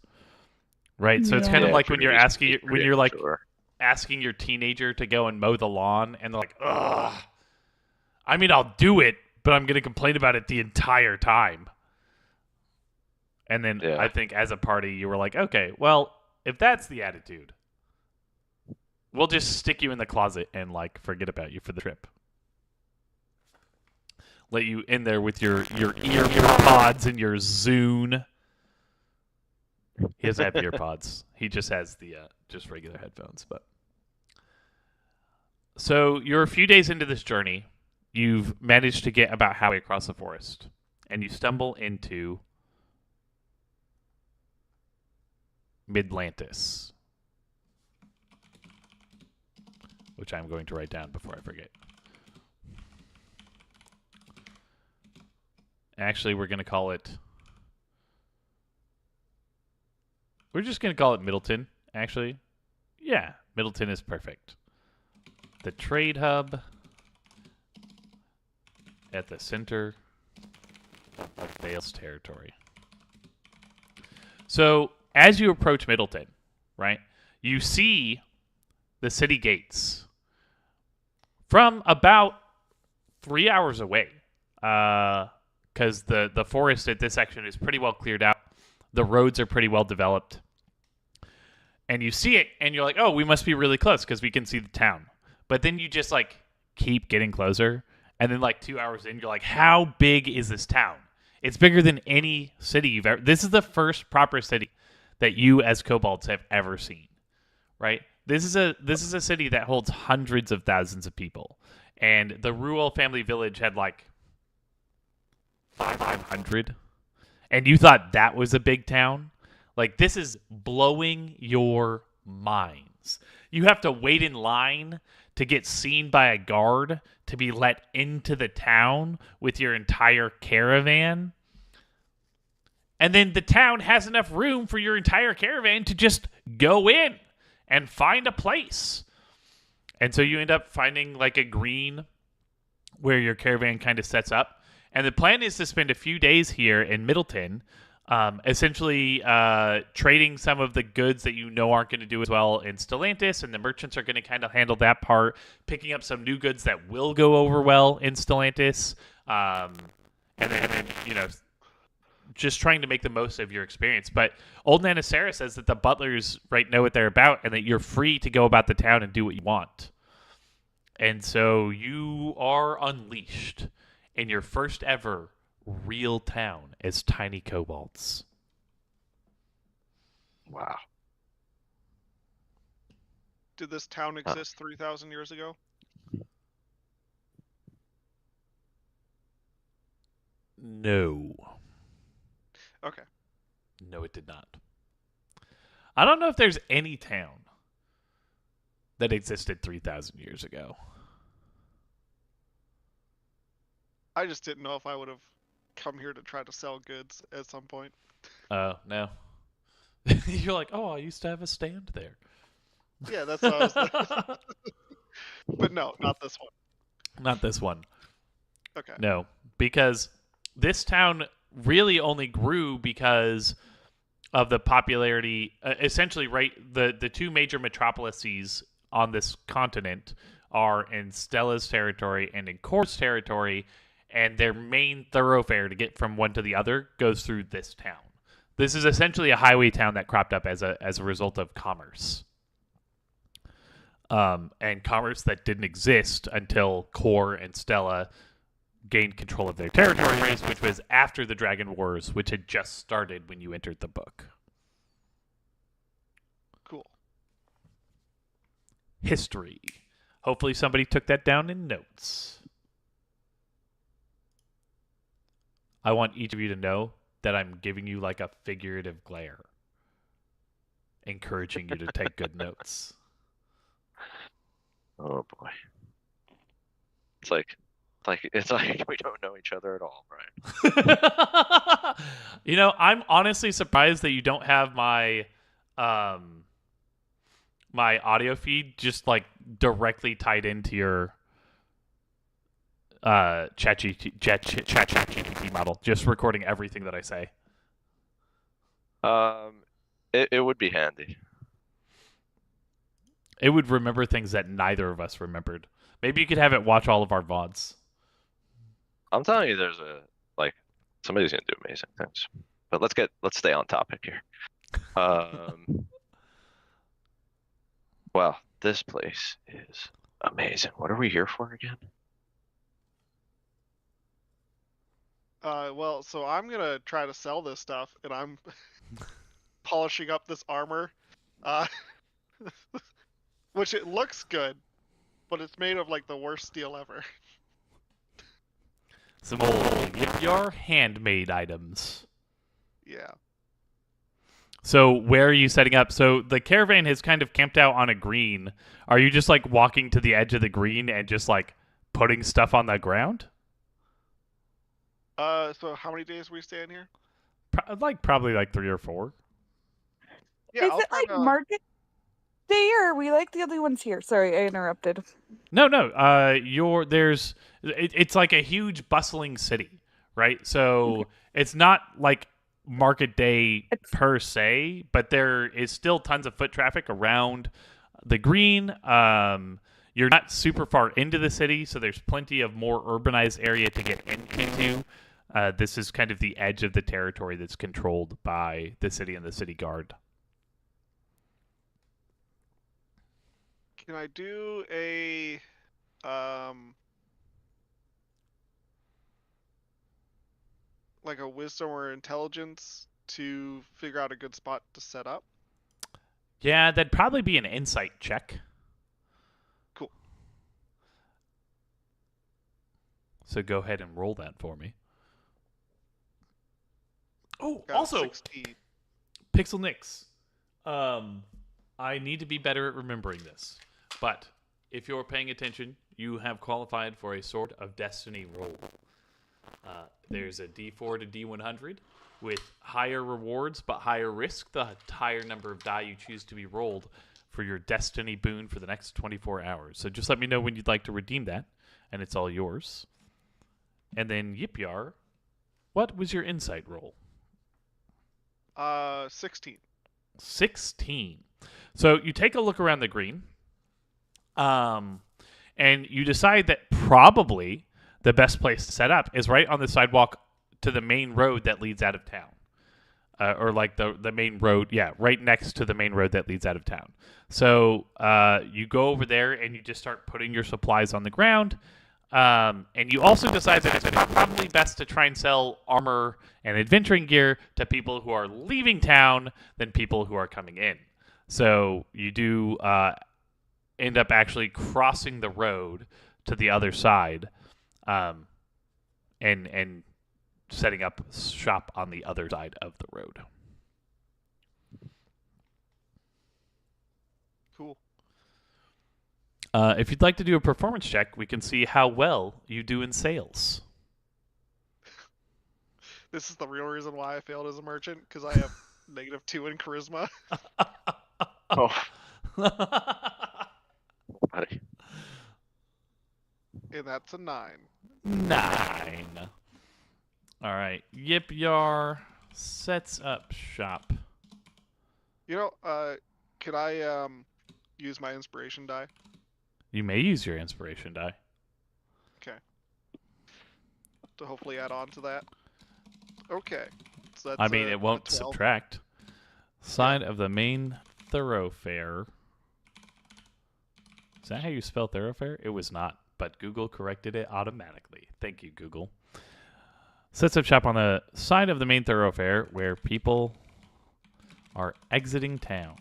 [SPEAKER 1] Right? So it's kind of
[SPEAKER 5] Yeah.
[SPEAKER 1] like when you're
[SPEAKER 4] Sure.
[SPEAKER 1] asking your teenager to go and mow the lawn, and they're like, ugh. I mean, I'll do it, but I'm going to complain about it the entire time. And then
[SPEAKER 4] Yeah.
[SPEAKER 1] I think as a party, you were like, okay, well, if that's the attitude, we'll just stick you in the closet and like forget about you for the trip. Let you in there with your ear pods and your Zune. He doesn't have ear pods. He just has the just regular headphones. But so you're a few days into this journey. You've managed to get about halfway across the forest, and you stumble into Midlantis, which I'm going to write down before I forget. Actually, we're going to call it... We're just going to call it Middleton, actually. Yeah, Middleton is perfect. The trade hub at the center of Vale's territory. So, as you approach Middleton, right, you see the city gates from about 3 hours away. Because the forest at this section is pretty well cleared out. The roads are pretty well developed. and you see it, and you're like, oh, we must be really close because we can see the town. But then you just like keep getting closer, and then like 2 hours in, you're like, how big is this town? It's bigger than any city you've ever. This is the first proper city that you as kobolds have ever seen, right? This is a city that holds hundreds of thousands of people, and the Ruel family village had like 500, and you thought that was a big town. Like, this is blowing your minds. You have to wait in line to get seen by a guard to be let into the town with your entire caravan. And then the town has enough room for your entire caravan to just go in and find a place. And so you end up finding like a green where your caravan kind of sets up. And the plan is to spend a few days here in Middleton, essentially trading some of the goods that you know aren't going to do as well in Stellantis, and the merchants are going to kind of handle that part, picking up some new goods that will go over well in Stellantis, and then you know, just trying to make the most of your experience. But old Nana Sarah says that the butlers right know what they're about, and that you're free to go about the town and do what you want. And so you are unleashed in your first ever real town as tiny kobolds.
[SPEAKER 4] Wow.
[SPEAKER 2] Did this town exist 3,000 years ago?
[SPEAKER 1] No.
[SPEAKER 2] Okay.
[SPEAKER 1] No, it did not. I don't know if there's any town that existed 3,000 years ago.
[SPEAKER 2] I just didn't know if I would have come here to try to sell goods at some point.
[SPEAKER 1] Oh, no. You're like, oh, I used to have a stand there.
[SPEAKER 2] Yeah, that's what I was like. But no, not this one.
[SPEAKER 1] Not this one.
[SPEAKER 2] Okay.
[SPEAKER 1] No, because this town really only grew because of the popularity. Essentially, right, the two major metropolises on this continent are in Stella's territory and in Kor's territory, and their main thoroughfare to get from one to the other goes through this town. This is essentially a highway town that cropped up as a result of commerce. And commerce that didn't exist until Kor and Stella gained control of their territories, which was after the Dragon Wars, which had just started when you entered the book.
[SPEAKER 2] Cool.
[SPEAKER 1] History. Hopefully somebody took that down in notes. I want each of you to know that I'm giving you like a figurative glare, encouraging you to take good notes.
[SPEAKER 4] Oh boy. It's like we don't know each other at all, right?
[SPEAKER 1] You know, I'm honestly surprised that you don't have my my audio feed just like directly tied into your ChatGPT model, just recording everything that I say.
[SPEAKER 4] It would be handy.
[SPEAKER 1] It would remember things that neither of us remembered. Maybe you could have it watch all of our VODs.
[SPEAKER 4] I'm telling you, somebody's gonna do amazing things. But let's stay on topic here. Well, this place is amazing. What are we here for again?
[SPEAKER 2] Well, so I'm gonna try to sell this stuff, and I'm polishing up this armor, which it looks good, but it's made of like the worst steel ever.
[SPEAKER 1] Some old, your handmade items.
[SPEAKER 2] Yeah.
[SPEAKER 1] So where are you setting up? So the caravan has kind of camped out on a green. Are you just like walking to the edge of the green and just like putting stuff on the ground?
[SPEAKER 2] So how many days we staying here?
[SPEAKER 1] Probably like 3 or 4.
[SPEAKER 2] Yeah,
[SPEAKER 5] Is
[SPEAKER 2] I'll
[SPEAKER 5] it
[SPEAKER 2] try
[SPEAKER 5] like
[SPEAKER 2] to...
[SPEAKER 5] market day, or are we like the only ones here? Sorry, I interrupted.
[SPEAKER 1] No. It's like a huge bustling city, right? So it's not like market day per se, but there is still tons of foot traffic around the green. You're not super far into the city, so there's plenty of more urbanized area to get into. This is kind of the edge of the territory that's controlled by the city and the city guard.
[SPEAKER 2] Can I do a like a wisdom or intelligence to figure out a good spot to set up?
[SPEAKER 1] Yeah, that'd probably be an insight check.
[SPEAKER 2] Cool.
[SPEAKER 1] So go ahead and roll that for me. Oh,
[SPEAKER 2] Got
[SPEAKER 1] also,
[SPEAKER 2] 16.
[SPEAKER 1] Pixel Nix. I need to be better at remembering this. But if you're paying attention, you have qualified for a Sword of Destiny roll. There's a D4 to D100 with higher rewards but higher risk, the higher number of die you choose to be rolled for your Destiny boon for the next 24 hours. So just let me know when you'd like to redeem that, and it's all yours. And then Yipyar, what was your insight roll?
[SPEAKER 2] 16.
[SPEAKER 1] 16. So you take a look around the green, and you decide that probably the best place to set up is right on the sidewalk to the main road that leads out of town. Or like the main road, yeah, right next to the main road that leads out of town. So you go over there and you just start putting your supplies on the ground. And you also decide that it's probably best to try and sell armor and adventuring gear to people who are leaving town than people who are coming in. So you do end up actually crossing the road to the other side, and setting up shop on the other side of the road.
[SPEAKER 2] Cool.
[SPEAKER 1] If you'd like to do a performance check, we can see how well you do in sales.
[SPEAKER 2] This is the real reason why I failed as a merchant, because I have -2 in charisma.
[SPEAKER 4] Oh, buddy.
[SPEAKER 2] And that's a 9.
[SPEAKER 1] 9. All right. Yipyar sets up shop.
[SPEAKER 2] You know, could I use my inspiration die?
[SPEAKER 1] You may use your inspiration die.
[SPEAKER 2] Okay. To hopefully add on to that. Okay. So that's
[SPEAKER 1] I mean,
[SPEAKER 2] a
[SPEAKER 1] it won't
[SPEAKER 2] 12.
[SPEAKER 1] subtract. Side of the main thoroughfare. Is that how you spell thoroughfare? It was not, but Google corrected it automatically. Thank you, Google. Sets up shop on the side of the main thoroughfare where people are exiting town.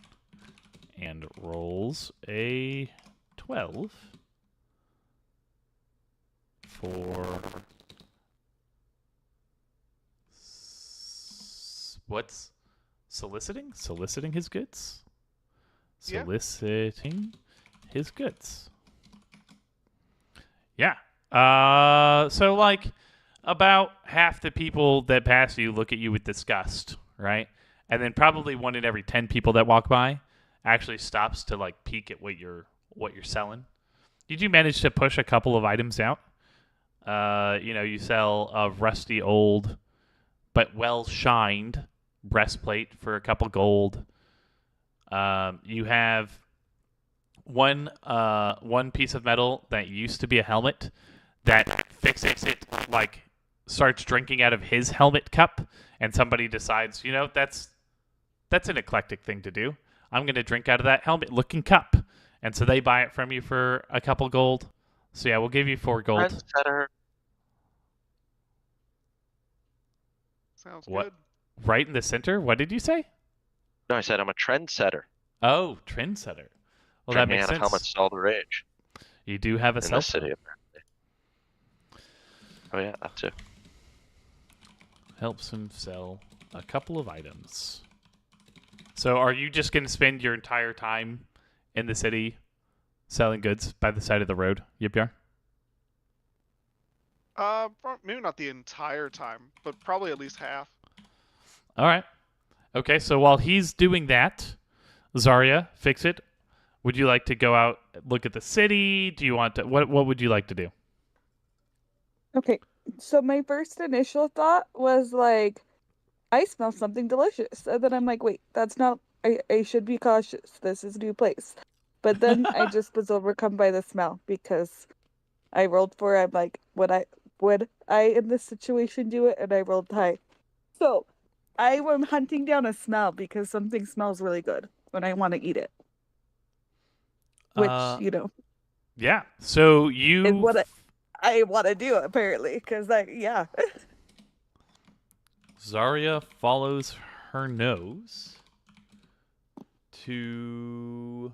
[SPEAKER 1] And rolls a 12 for... What's soliciting? Soliciting his goods?
[SPEAKER 2] Yeah.
[SPEAKER 1] Soliciting his goods. Yeah. So like about half the people that pass you look at you with disgust, right? And then probably 1 in every 10 people that walk by actually stops to like peek at what you're selling. Did you manage to push a couple of items out? You sell a rusty old but well shined breastplate for a couple gold. You have one piece of metal that used to be a helmet that fixes it, like starts drinking out of his helmet cup, and somebody decides, that's an eclectic thing to do. I'm going to drink out of that helmet-looking cup. And so they buy it from you for a couple gold. So yeah, we'll give you 4 gold.
[SPEAKER 4] Trendsetter.
[SPEAKER 2] Sounds
[SPEAKER 1] What?
[SPEAKER 2] good.
[SPEAKER 1] Right in the center? What did you say?
[SPEAKER 4] No, I said I'm a trendsetter.
[SPEAKER 1] Oh, trendsetter. Well, that
[SPEAKER 4] Drinking
[SPEAKER 1] makes
[SPEAKER 4] out of
[SPEAKER 1] sense.
[SPEAKER 4] helmets all the rage
[SPEAKER 1] You do have a
[SPEAKER 4] in
[SPEAKER 1] cell
[SPEAKER 4] this city,
[SPEAKER 1] phone.
[SPEAKER 4] apparently. Oh yeah, that too.
[SPEAKER 1] Helps him sell a couple of items. So are you just going to spend your entire time in the city selling goods by the side of the road, Yipyar?
[SPEAKER 2] Maybe not the entire time, but probably at least half.
[SPEAKER 1] All right. Okay, so while he's doing that, Zarya, Fix It, would you like to go out, look at the city? Do you want to... What would you like to do?
[SPEAKER 5] Okay, so my first initial thought was like, I smell something delicious. And then I'm like, wait, that's not... I should be cautious. This is a new place. But then I just was overcome by the smell because I rolled for it. I'm like, would I in this situation do it? And I rolled high. So I am hunting down a smell because something smells really good when I want to eat it. which
[SPEAKER 1] Yeah. So
[SPEAKER 5] is
[SPEAKER 1] you
[SPEAKER 5] what I want to do apparently, because yeah.
[SPEAKER 1] Zarya follows her nose to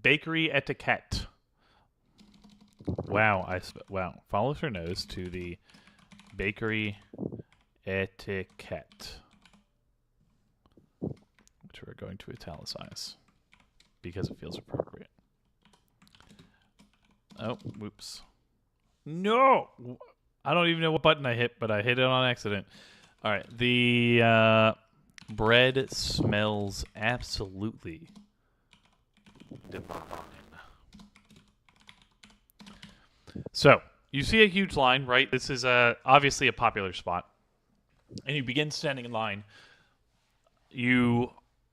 [SPEAKER 1] bakery etiquette. Wow, follows her nose to the bakery etiquette, which we're going to italicize because it feels appropriate. Oh, whoops. No! I don't even know what button I hit, but I hit it on accident. All right, the bread smells absolutely divine. So, you see a huge line, right? This is obviously a popular spot. And you begin standing in line. You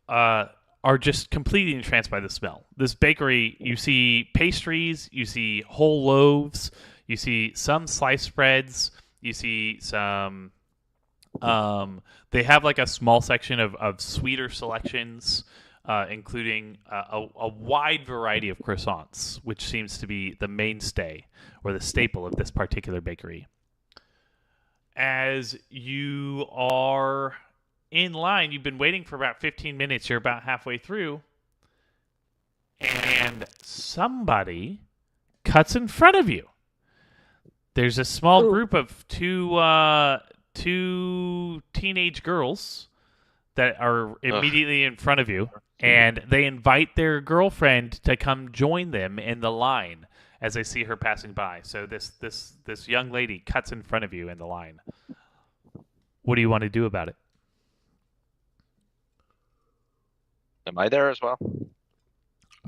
[SPEAKER 1] are just completely entranced by the smell. This bakery, you see pastries, you see whole loaves, you see some sliced breads, you see some... they have like a small section of sweeter selections, including a wide variety of croissants, which seems to be the mainstay or the staple of this particular bakery. As you are in line, you've been waiting for about 15 minutes, you're about halfway through, and somebody cuts in front of you. There's a small group of two teenage girls that are immediately in front of you, and they invite their girlfriend to come join them in the line as they see her passing by. So this young lady cuts in front of you in the line. What do you want to do about it?
[SPEAKER 4] Am I there as well?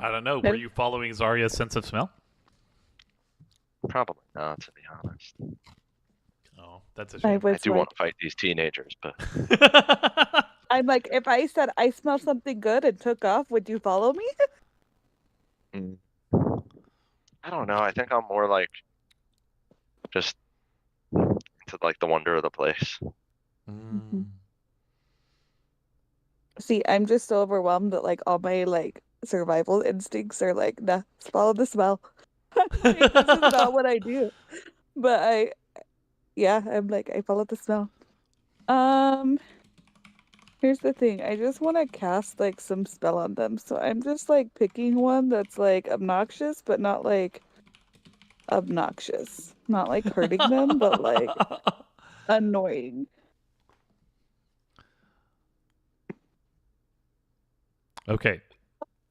[SPEAKER 1] I don't know. Were you following Zarya's sense of smell?
[SPEAKER 4] Probably not, to be honest.
[SPEAKER 1] Oh, that's a shame.
[SPEAKER 4] I do want to fight these teenagers, but...
[SPEAKER 5] I'm like, if I said I smell something good and took off, would you follow me?
[SPEAKER 4] I don't know. I think I'm more like just into like the wonder of the place.
[SPEAKER 5] See, I'm just so overwhelmed that like all my like survival instincts are like, nah, follow the smell. Like, this is not what I do. But I'm like, I follow the smell. Here's the thing. I just want to cast like some spell on them. So I'm just like picking one that's like obnoxious, but not like obnoxious. Not like hurting them, but like annoying.
[SPEAKER 1] Okay.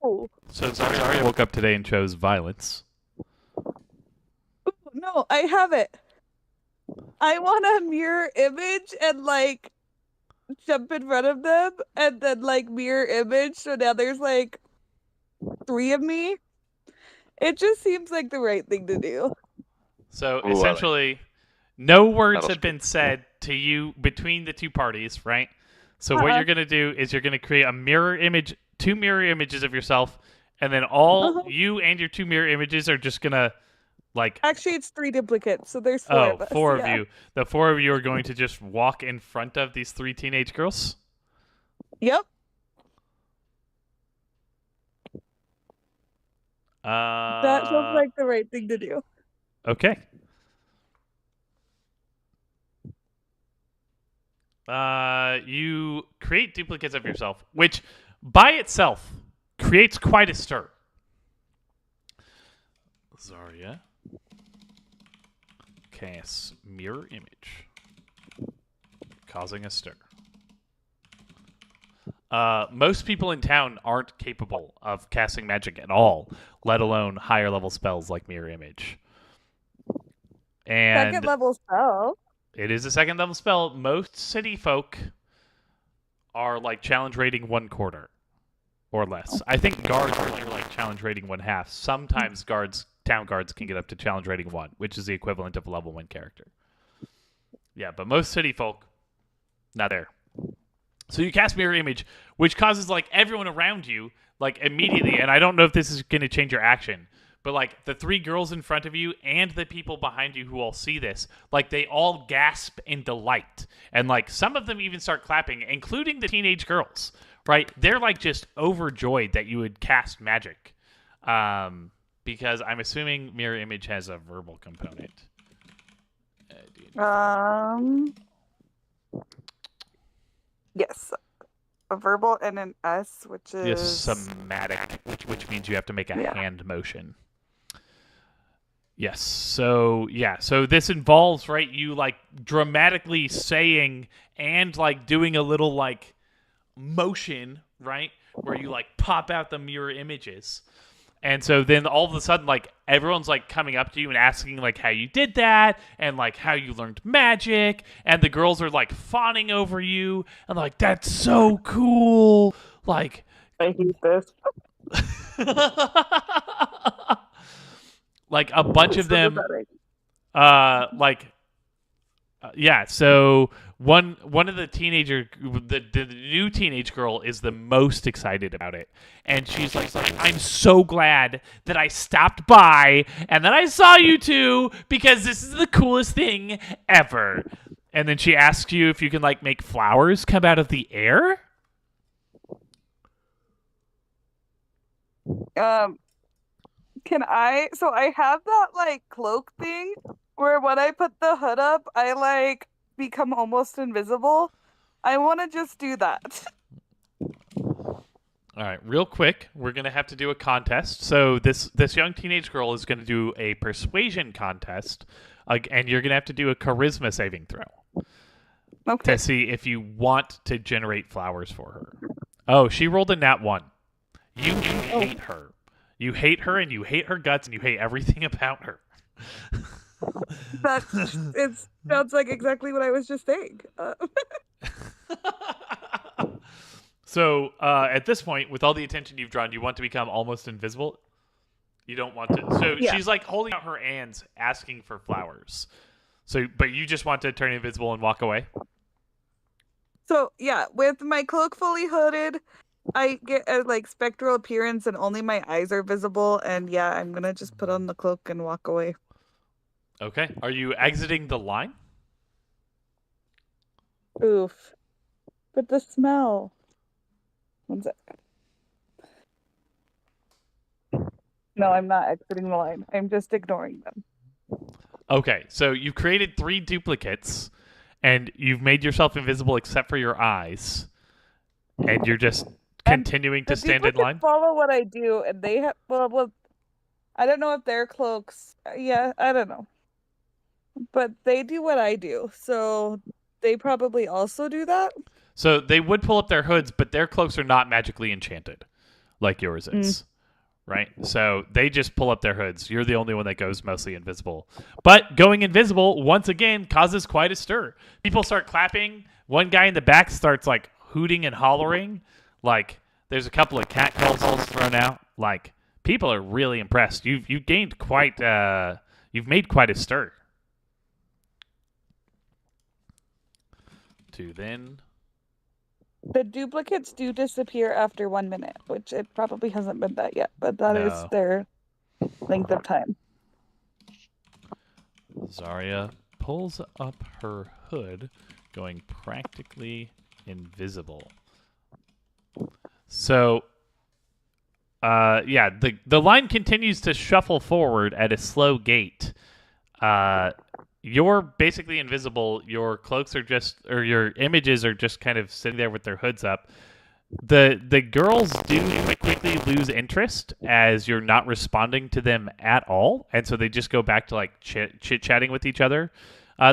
[SPEAKER 5] Oh.
[SPEAKER 1] So Zarya woke up today and chose violence.
[SPEAKER 5] Ooh, no, I have it. I want a mirror image and like jump in front of them and then like mirror image. So now there's like 3 of me. It just seems like the right thing to do.
[SPEAKER 1] So essentially, no words have been said to you between the two parties, right? So what you're going to do is you're going to create a mirror image, 2 mirror images of yourself, and then you and your 2 mirror images are just going to like...
[SPEAKER 5] Actually, it's 3 duplicates, so there's 4 of us.
[SPEAKER 1] 4 of you. The 4 of you are going to just walk in front of these 3 teenage girls?
[SPEAKER 5] Yep. That sounds like the right thing to do.
[SPEAKER 1] Okay. You create duplicates of yourself, which by itself creates quite a stir. Zarya casts mirror image, causing a stir. Most people in town aren't capable of casting magic at all, let alone higher level spells like mirror image. And
[SPEAKER 5] 2nd level spell.
[SPEAKER 1] It is a 2nd level spell. Most city folk are like challenge rating 1/4 or less. I think guards are like challenge rating 1/2. Sometimes town guards can get up to challenge rating 1, which is the equivalent of a level 1 character. Yeah, but most city folk, not there. So you cast mirror image, which causes like everyone around you like immediately, and I don't know if this is going to change your action, but like the 3 girls in front of you and the people behind you who all see this, like they all gasp in delight. And like some of them even start clapping, including the teenage girls, right? They're like just overjoyed that you would cast magic. Because I'm assuming mirror image has a verbal component.
[SPEAKER 5] Yes. A verbal and an S, which is...
[SPEAKER 1] Yes, somatic, which means you have to make a hand motion. Yes, so this involves, right, you like dramatically saying and like doing a little like motion, right, where you like pop out the mirror images. And so then all of a sudden, like, everyone's, like, coming up to you and asking, like, how you did that and, like, how you learned magic. And the girls are, like, fawning over you. And, like, that's so cool. Like...
[SPEAKER 5] I hate this.
[SPEAKER 1] like, a bunch of them... so... One of the the new teenage girl is the most excited about it. And she's like, I'm so glad that I stopped by and that I saw you two because this is the coolest thing ever. And then she asks you if you can, like, make flowers come out of the air.
[SPEAKER 5] Can I? So I have that, like, cloak thing where when I put the hood up, I, like... become almost invisible. I want to just do that.
[SPEAKER 1] All right, real quick, we're gonna have to do a contest. So this young teenage girl is gonna do a persuasion contest, and you're gonna have to do a charisma saving throw.
[SPEAKER 5] Okay.
[SPEAKER 1] To see if you want to generate flowers for her. Oh, she rolled a nat 1. You hate her. You hate her, and you hate her guts, and you hate everything about her.
[SPEAKER 5] It sounds like exactly what I was just saying.
[SPEAKER 1] So, at this point, with all the attention you've drawn, you want to become almost invisible? You don't want to... So, she's, like, holding out her hands, asking for flowers. So, but you just want to turn invisible and walk away?
[SPEAKER 5] So, yeah, with my cloak fully hooded, I get a, like, spectral appearance and only my eyes are visible. And, yeah, I'm gonna just put on the cloak and walk away.
[SPEAKER 1] Okay. Are you exiting the line?
[SPEAKER 5] Oof. But the smell. One sec. No, I'm not exiting the line. I'm just ignoring them.
[SPEAKER 1] Okay. So you've created 3 duplicates, and you've made yourself invisible except for your eyes, and you're just continuing to stand in line?
[SPEAKER 5] Follow what I do, and they have... Well, I don't know if their cloaks... Yeah, I don't know. But they do what I do, so they probably also do that?
[SPEAKER 1] So they would pull up their hoods, but their cloaks are not magically enchanted like yours is, right? So they just pull up their hoods. You're the only one that goes mostly invisible. But going invisible, once again, causes quite a stir. People start clapping. One guy in the back starts, like, hooting and hollering. Like, there's a couple of cat calls thrown out. Like, people are really impressed. You've gained quite... you've made quite a stir. To then...
[SPEAKER 5] The duplicates do disappear after 1 minute, which it probably hasn't been that yet, but that is their length of time.
[SPEAKER 1] Zarya pulls up her hood, going practically invisible. So, the line continues to shuffle forward at a slow gait. You're basically invisible. Your cloaks are just, or your images are just kind of sitting there with their hoods up. The girls do quickly lose interest as you're not responding to them at all, and so they just go back to, like, chit-chatting with each other.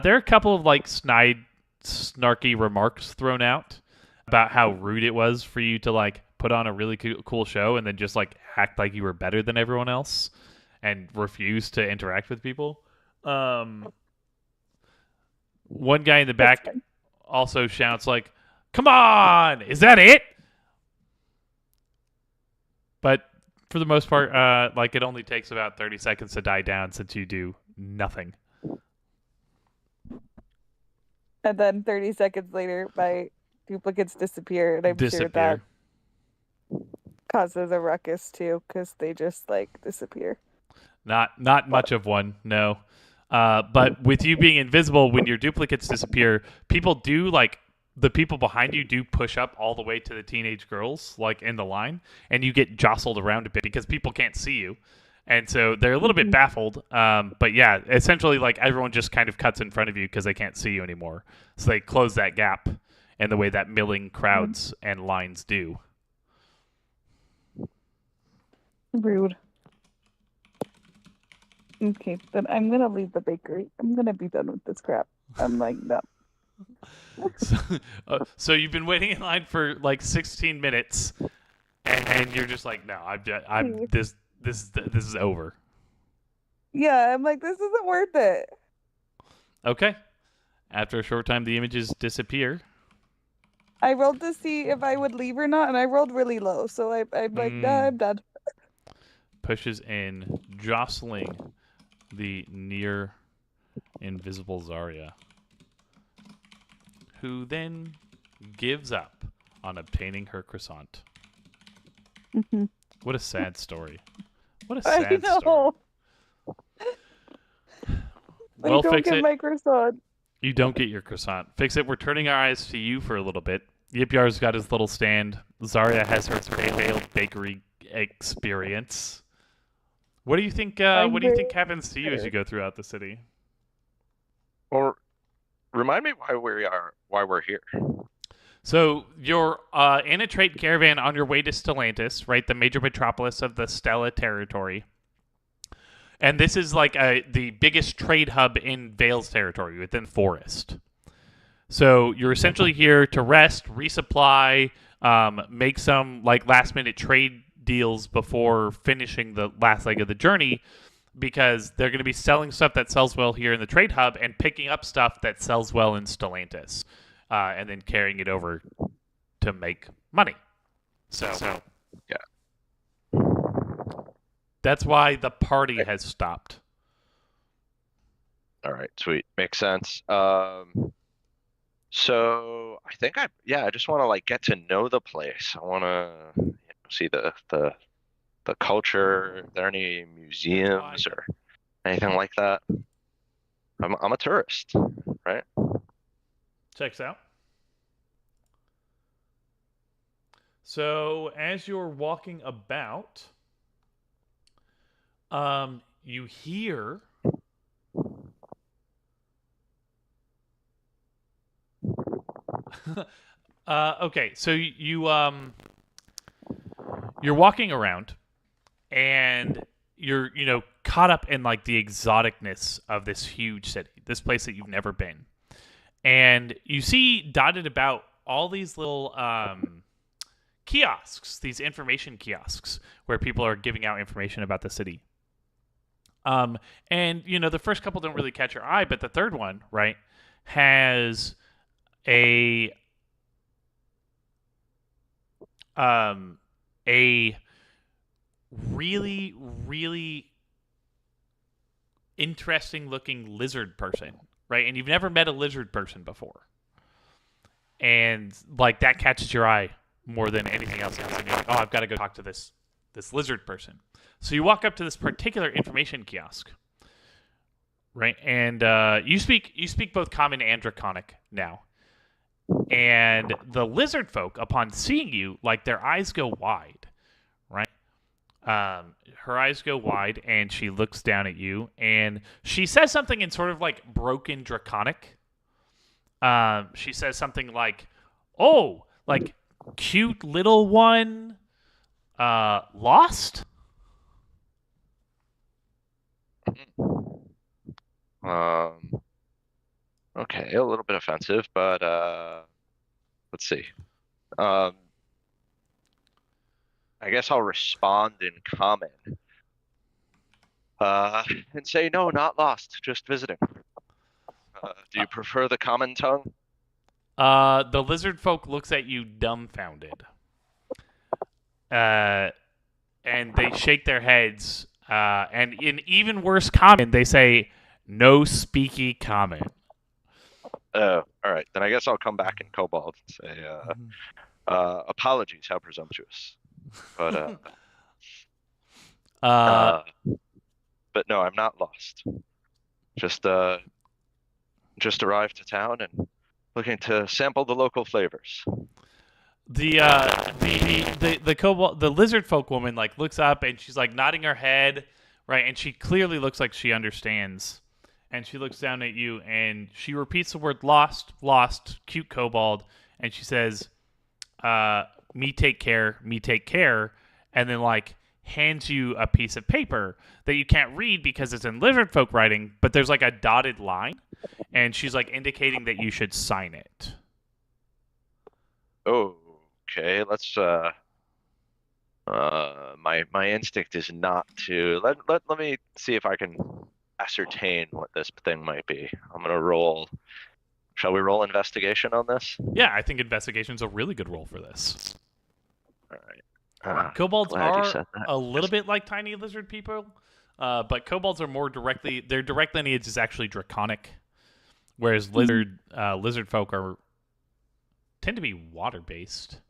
[SPEAKER 1] There are a couple of, like, snarky remarks thrown out about how rude it was for you to, like, put on a really cool show and then just, like, act like you were better than everyone else and refuse to interact with people. One guy in the back also shouts, like, "Come on! Is that it?" But for the most part, like, it only takes about 30 seconds to die down since you do nothing.
[SPEAKER 5] And then 30 seconds later, my duplicates disappear, and I'm sure that causes a ruckus, too, because they just, like, disappear.
[SPEAKER 1] Not much of one, no. But with you being invisible, when your duplicates disappear, people do like the people behind you do push up all the way to the teenage girls, like in the line, and you get jostled around a bit because people can't see you, and so they're a little bit baffled. But yeah, essentially, like everyone just kind of cuts in front of you because they can't see you anymore, so they close that gap in the way that milling crowds and lines do.
[SPEAKER 5] Rude. Okay, then I'm gonna leave the bakery. I'm gonna be done with this crap. I'm like, no.
[SPEAKER 1] So you've been waiting in line for like 16 minutes, and you're just like, no, I'm this is over.
[SPEAKER 5] Yeah, I'm like, this isn't worth it.
[SPEAKER 1] Okay. After a short time, the images disappear.
[SPEAKER 5] I rolled to see if I would leave or not, and I rolled really low, so I'm like, nah, I'm done.
[SPEAKER 1] Pushes in, jostling the near invisible Zarya, who then gives up on obtaining her croissant. What a sad story. What a sad story. Well,
[SPEAKER 5] I don't
[SPEAKER 1] fix
[SPEAKER 5] get
[SPEAKER 1] it.
[SPEAKER 5] my croissant.
[SPEAKER 1] You don't get your croissant. Fix it. We're turning our eyes to you for a little bit. Yipyar's got his little stand. Zarya has her failed bakery experience. What do you think? What do you think happens to you as you go throughout the city?
[SPEAKER 4] Or remind me why we're here.
[SPEAKER 1] So you're in a trade caravan on your way to Stellantis, right? The major metropolis of the Stella territory. And this is like the biggest trade hub in Vale's territory within Forest. So you're essentially here to rest, resupply, make some like last minute trade deals before finishing the last leg of the journey, because they're going to be selling stuff that sells well here in the trade hub and picking up stuff that sells well in Stellantis, and then carrying it over to make money. So
[SPEAKER 4] yeah.
[SPEAKER 1] That's why the party has stopped.
[SPEAKER 4] All right, sweet. Makes sense. So I think I just want to like get to know the place. I want to see the culture. Are there any museums or anything like that? I'm a tourist, right?
[SPEAKER 1] Checks out. So as you're walking about, you hear okay, so you're walking around and you're caught up in like the exoticness of this huge city, this place that you've never been. And you see dotted about all these little kiosks, these information kiosks where people are giving out information about the city. And the first couple don't really catch your eye, but the third one, right, has a really, really interesting looking lizard person, right? And you've never met a lizard person before. And like that catches your eye more than anything else. And you're like, oh, I've got to go talk to this lizard person. So you walk up to this particular information kiosk, right? And you speak both Common and Draconic now. And the lizard folk, upon seeing you, like their eyes go wide, right? Her eyes go wide, and she looks down at you, and she says something in sort of like broken Draconic. She says something like, "Oh, like cute little one, lost."
[SPEAKER 4] Okay, a little bit offensive, but let's see. I guess I'll respond in common. And say, no, not lost, just visiting. Do you prefer the common tongue?
[SPEAKER 1] The lizard folk looks at you dumbfounded. And they shake their heads, and in even worse common, they say, no speaky common.
[SPEAKER 4] Oh, all right. Then I guess I'll come back in Kobold and say, apologies, how presumptuous. But, but no, I'm not lost. Just arrived to town and looking to sample the local flavors.
[SPEAKER 1] The kobold, the lizard folk woman, like looks up and she's like nodding her head, right? And she clearly looks like she understands. And she looks down at you and she repeats the word lost, cute kobold, and she says, me take care, and then like hands you a piece of paper that you can't read because it's in lizard folk writing, but there's like a dotted line, and she's like indicating that you should sign it.
[SPEAKER 4] Okay, let's my instinct is not to let me see if I can ascertain what this thing might be. I'm gonna roll. Shall we roll investigation on this?
[SPEAKER 1] Yeah, I think investigation's a really good role for this.
[SPEAKER 4] All right.
[SPEAKER 1] Kobolds
[SPEAKER 4] glad you
[SPEAKER 1] are
[SPEAKER 4] said that.
[SPEAKER 1] a little bit like tiny lizard people, but kobolds are more directly. Their direct lineage is actually draconic, whereas lizard folk tend to be water based.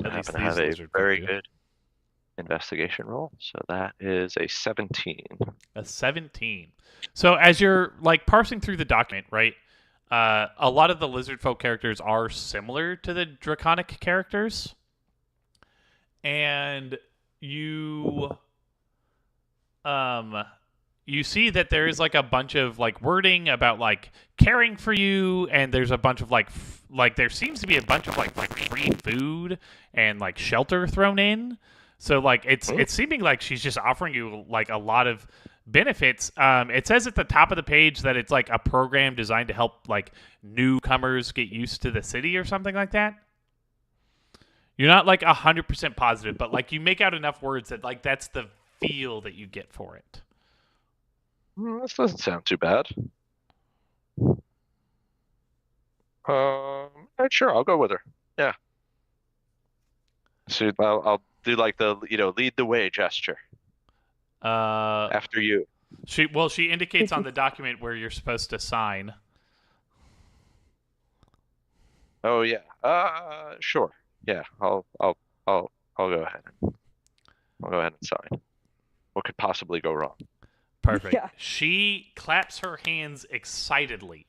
[SPEAKER 4] I happen to have a very good investigation roll, so that is a 17.
[SPEAKER 1] A 17. So as you're like parsing through the document, right? A lot of the lizard folk characters are similar to the draconic characters, and you see that there is like a bunch of like wording about like caring for you, and there's a bunch of like there seems to be a bunch of like free food and like shelter thrown in. So like it's seeming like she's just offering you like a lot of benefits. It says at the top of the page that it's like a program designed to help like newcomers get used to the city or something like that. You're not like 100% positive, but like you make out enough words that like that's the feel that you get for it.
[SPEAKER 4] This doesn't sound too bad. Sure, I'll go with her. Yeah. So I'll do like the lead the way gesture. After you.
[SPEAKER 1] She indicates on the document where you're supposed to sign.
[SPEAKER 4] Oh yeah. Sure. Yeah. I'll go ahead. I'll go ahead and sign. What could possibly go wrong?
[SPEAKER 1] Perfect.
[SPEAKER 5] Yeah.
[SPEAKER 1] She claps her hands excitedly,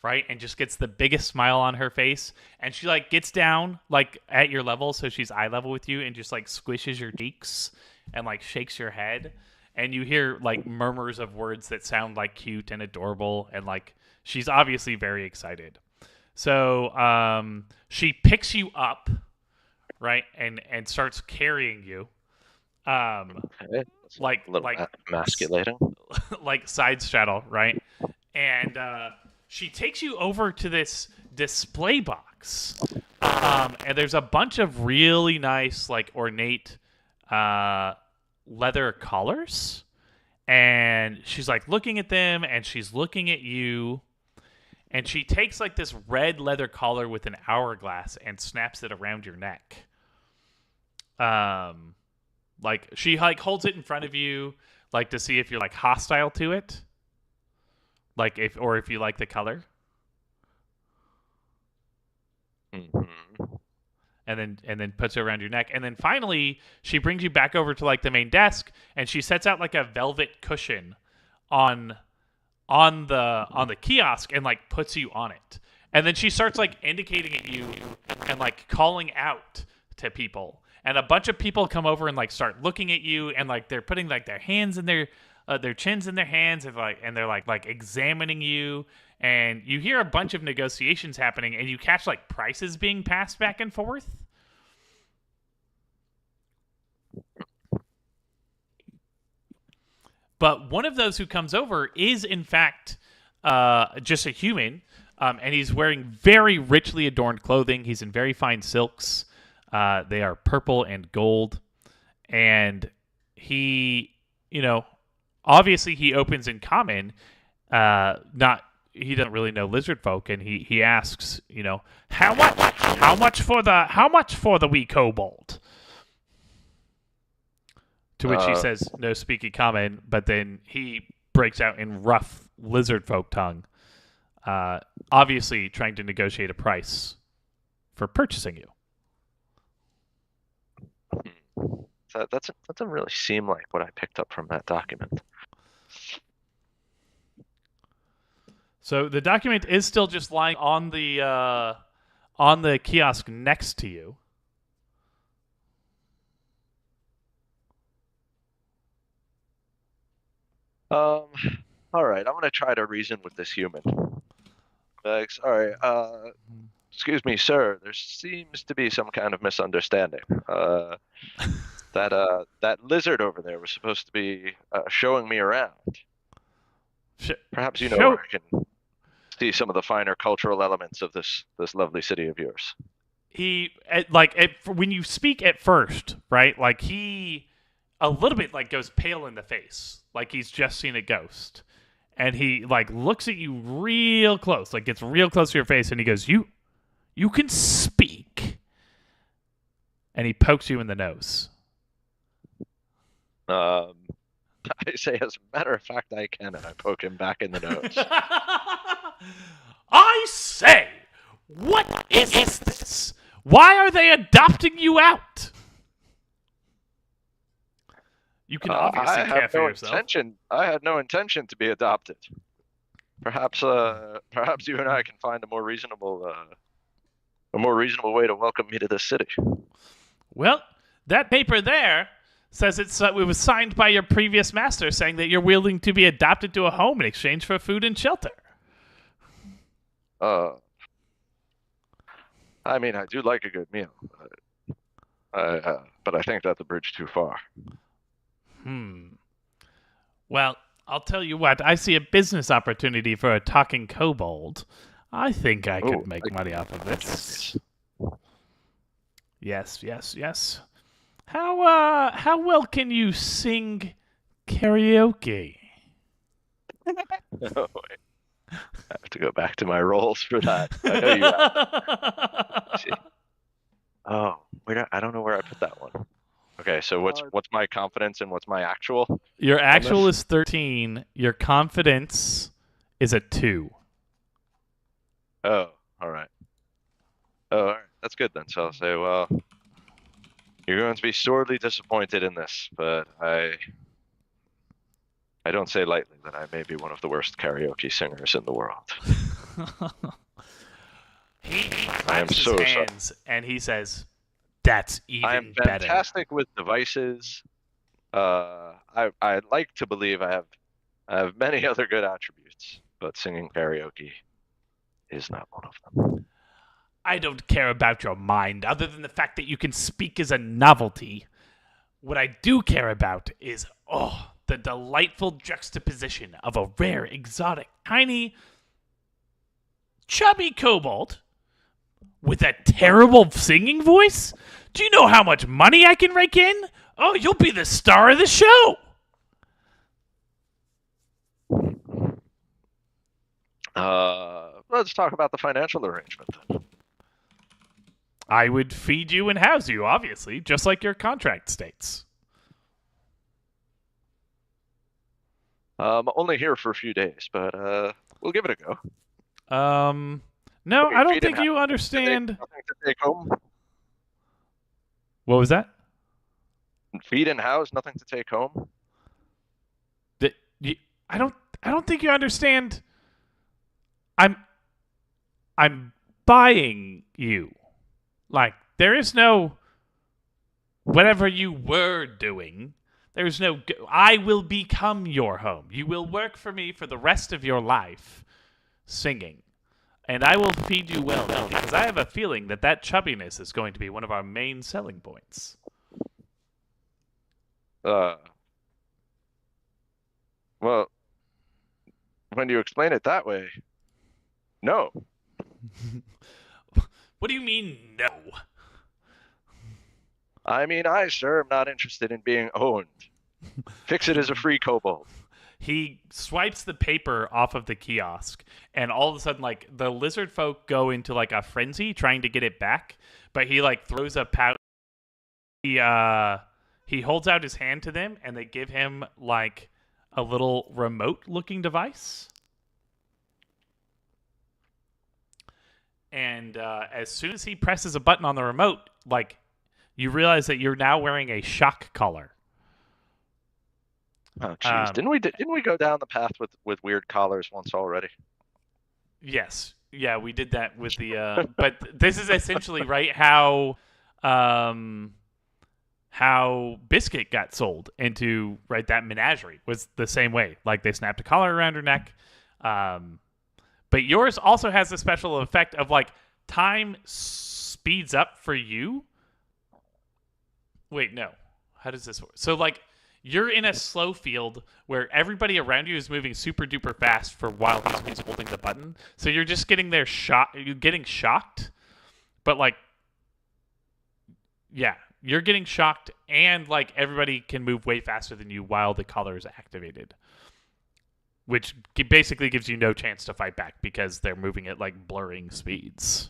[SPEAKER 1] right? And just gets the biggest smile on her face. And she like gets down like at your level, so she's eye level with you, and just like squishes your cheeks and like shakes your head. And you hear like murmurs of words that sound like cute and adorable, and like she's obviously very excited. So she picks you up, right, and starts carrying you.
[SPEAKER 4] Okay.
[SPEAKER 1] Like
[SPEAKER 4] a little emasculating.
[SPEAKER 1] Like side straddle, right? And she takes you over to this display box, and there's a bunch of really nice, like ornate leather collars, and she's like looking at them, and she's looking at you, and she takes like this red leather collar with an hourglass and snaps it around your neck. Like she like holds it in front of you, like to see if you're like hostile to it, like if you like the color.
[SPEAKER 4] Mm-hmm.
[SPEAKER 1] And then puts it around your neck, and then finally she brings you back over to like the main desk, and she sets out like a velvet cushion on the kiosk and like puts you on it, and then she starts like indicating at you and like calling out to people. And a bunch of people come over and like start looking at you, and like they're putting like their hands in their chins in their hands, and they're like examining you. And you hear a bunch of negotiations happening, and you catch like prices being passed back and forth. But one of those who comes over is in fact just a human, and he's wearing very richly adorned clothing. He's in very fine silks. They are purple and gold. And he, obviously he opens in common. He doesn't really know lizard folk, and he asks, how much for the wee kobold? To which he says, no speaking common, but then he breaks out in rough lizard folk tongue, obviously trying to negotiate a price for purchasing you.
[SPEAKER 4] That doesn't really seem like what I picked up from that document.
[SPEAKER 1] So the document is still just lying on the kiosk next to you.
[SPEAKER 4] All right, I'm gonna try to reason with this human. Like, sorry, excuse me, sir. There seems to be some kind of misunderstanding. That lizard over there was supposed to be showing me around. Perhaps you know where I can see some of the finer cultural elements of this lovely city of yours.
[SPEAKER 1] When you speak at first, right? Like he a little bit like goes pale in the face, like he's just seen a ghost, and he like looks at you real close, like gets real close to your face, and he goes, "You can speak," and he pokes you in the nose.
[SPEAKER 4] I say, as a matter of fact, I can, and I poke him back in the nose.
[SPEAKER 1] I say, what is this? Why are they adopting you out? You can obviously care for yourself.
[SPEAKER 4] I had no intention to be adopted. Perhaps you and I can find a more reasonable way to welcome me to this city.
[SPEAKER 1] Well, that paper there says it was signed by your previous master, saying that you're willing to be adopted to a home in exchange for food and shelter.
[SPEAKER 4] I mean, I do like a good meal, but I think that's a bridge too far.
[SPEAKER 1] Well, I'll tell you what. I see a business opportunity for a talking kobold. I think I could make money off of this. Yes. How well can you sing karaoke?
[SPEAKER 4] Oh, wait. I have to go back to my roles for that. I know you have. Oh, wait, I don't know where I put that one. Okay, so what's my confidence and what's my actual?
[SPEAKER 1] Your actual is 13. Your confidence is a 2.
[SPEAKER 4] Oh, all right. Oh, all right. That's good then. So I'll say, well, you're going to be sorely disappointed in this, but I don't say lightly that I may be one of the worst karaoke singers in the world.
[SPEAKER 1] He claps his hands and he says, "That's even better."
[SPEAKER 4] I am fantastic with devices. I like to believe I have many other good attributes, but singing karaoke is not one of them.
[SPEAKER 1] I don't care about your mind, other than the fact that you can speak as a novelty. What I do care about is, the delightful juxtaposition of a rare, exotic, tiny, chubby kobold with a terrible singing voice. Do you know how much money I can rake in? Oh, you'll be the star of the show.
[SPEAKER 4] Let's talk about the financial arrangement then.
[SPEAKER 1] I would feed you and house you, obviously, just like your contract states.
[SPEAKER 4] Only here for a few days, but we'll give it a go.
[SPEAKER 1] No, I don't think you understand.
[SPEAKER 4] Nothing to take home.
[SPEAKER 1] What was that?
[SPEAKER 4] Feed and house, nothing to take home.
[SPEAKER 1] I don't think you understand. I'm buying you. Like, there is no whatever you were doing. There's no I will become your home. You will work for me for the rest of your life singing. And I will feed you well, because I have a feeling that chubbiness is going to be one of our main selling points.
[SPEAKER 4] Well, when you explain it that way, no.
[SPEAKER 1] What do you mean, no?
[SPEAKER 4] I mean, I, sir, am not interested in being owned. Fix it as a free kobold.
[SPEAKER 1] He swipes the paper off of the kiosk, and all of a sudden, like, the lizard folk go into, like, a frenzy trying to get it back, but he, like, throws a pouch. He holds out his hand to them, and they give him, like, a little remote-looking device. And as soon as he presses a button on the remote, like,
[SPEAKER 3] you realize that you're now wearing a shock collar.
[SPEAKER 4] Oh, jeez. Didn't we go down the path with weird collars once already?
[SPEAKER 3] Yes. Yeah, we did that with the but this is essentially right how Biscuit got sold into that menagerie was the same way. Like they snapped a collar around her neck. But yours also has a special effect of like time speeds up for you. Wait, no. How does this work? So like you're in a slow field where everybody around you is moving super duper fast for while he's holding the button. So you're just getting there you're getting shocked. But like yeah, you're getting shocked and like everybody can move way faster than you while the collar is activated. Which basically gives you no chance to fight back because they're moving at like blurring speeds.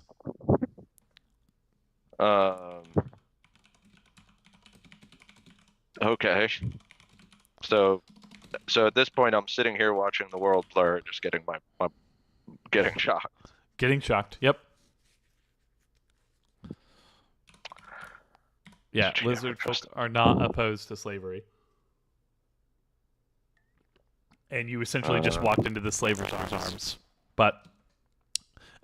[SPEAKER 4] Okay. So at this point, I'm sitting here watching the world blur, just getting getting shocked.
[SPEAKER 3] Getting shocked. Yep. Yeah, lizard folk are not opposed to slavery. And you essentially just walked into the slaver's arms. But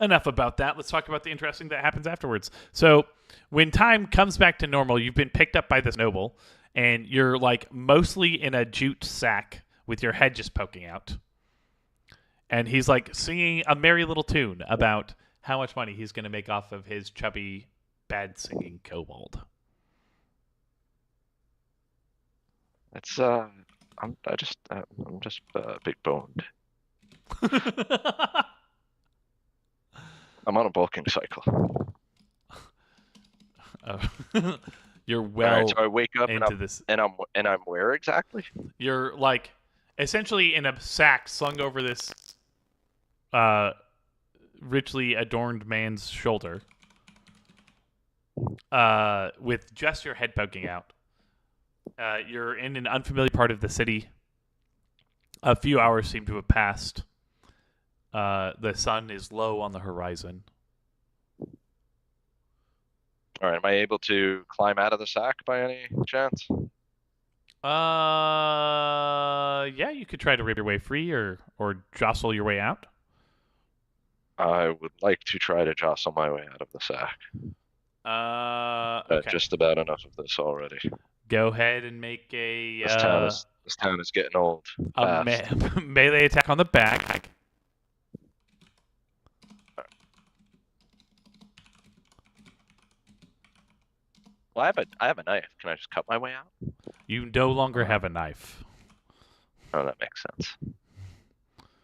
[SPEAKER 3] enough about that. Let's talk about the interesting that happens afterwards. So when time comes back to normal, you've been picked up by this noble, and you're like mostly in a jute sack with your head just poking out. And he's like singing a merry little tune about how much money he's going to make off of his chubby, bad singing kobold.
[SPEAKER 4] It's I'm just big boned. I'm on a bulking cycle.
[SPEAKER 3] Oh. You're well
[SPEAKER 4] right, so I wake up
[SPEAKER 3] into this,
[SPEAKER 4] and I'm where exactly?
[SPEAKER 3] You're like essentially in a sack slung over this richly adorned man's shoulder, with just your head poking out. You're in an unfamiliar part of the city. A few hours seem to have passed. The sun is low on the horizon.
[SPEAKER 4] All right, am I able to climb out of the sack by any chance?
[SPEAKER 3] Yeah, you could try to rip your way free or jostle your way out.
[SPEAKER 4] I would like to try to jostle my way out of the sack.
[SPEAKER 3] Okay.
[SPEAKER 4] Just about enough of this already.
[SPEAKER 3] Go ahead and make a
[SPEAKER 4] this town is getting old.
[SPEAKER 3] Melee attack on the back.
[SPEAKER 4] Well, I have a knife. Can I just cut my way out?
[SPEAKER 3] You no longer have a knife.
[SPEAKER 4] Oh, that makes sense.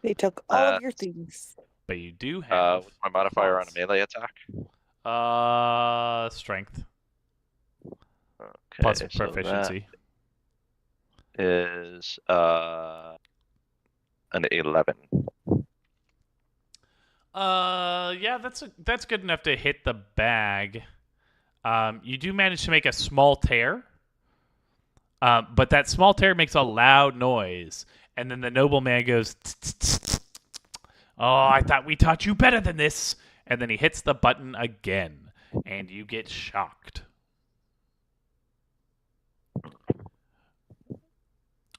[SPEAKER 5] They took all of your things.
[SPEAKER 3] But you do have
[SPEAKER 4] what's my modifier on a melee attack?
[SPEAKER 3] Strength.
[SPEAKER 4] Okay,
[SPEAKER 3] Plus
[SPEAKER 4] so
[SPEAKER 3] proficiency.
[SPEAKER 4] that is an 11.
[SPEAKER 3] Yeah, that's good enough to hit the bag. You do manage to make a small tear. But that small tear makes a loud noise. And then the nobleman goes, "Oh, I thought we taught you better than this." And then he hits the button again. And you get shocked.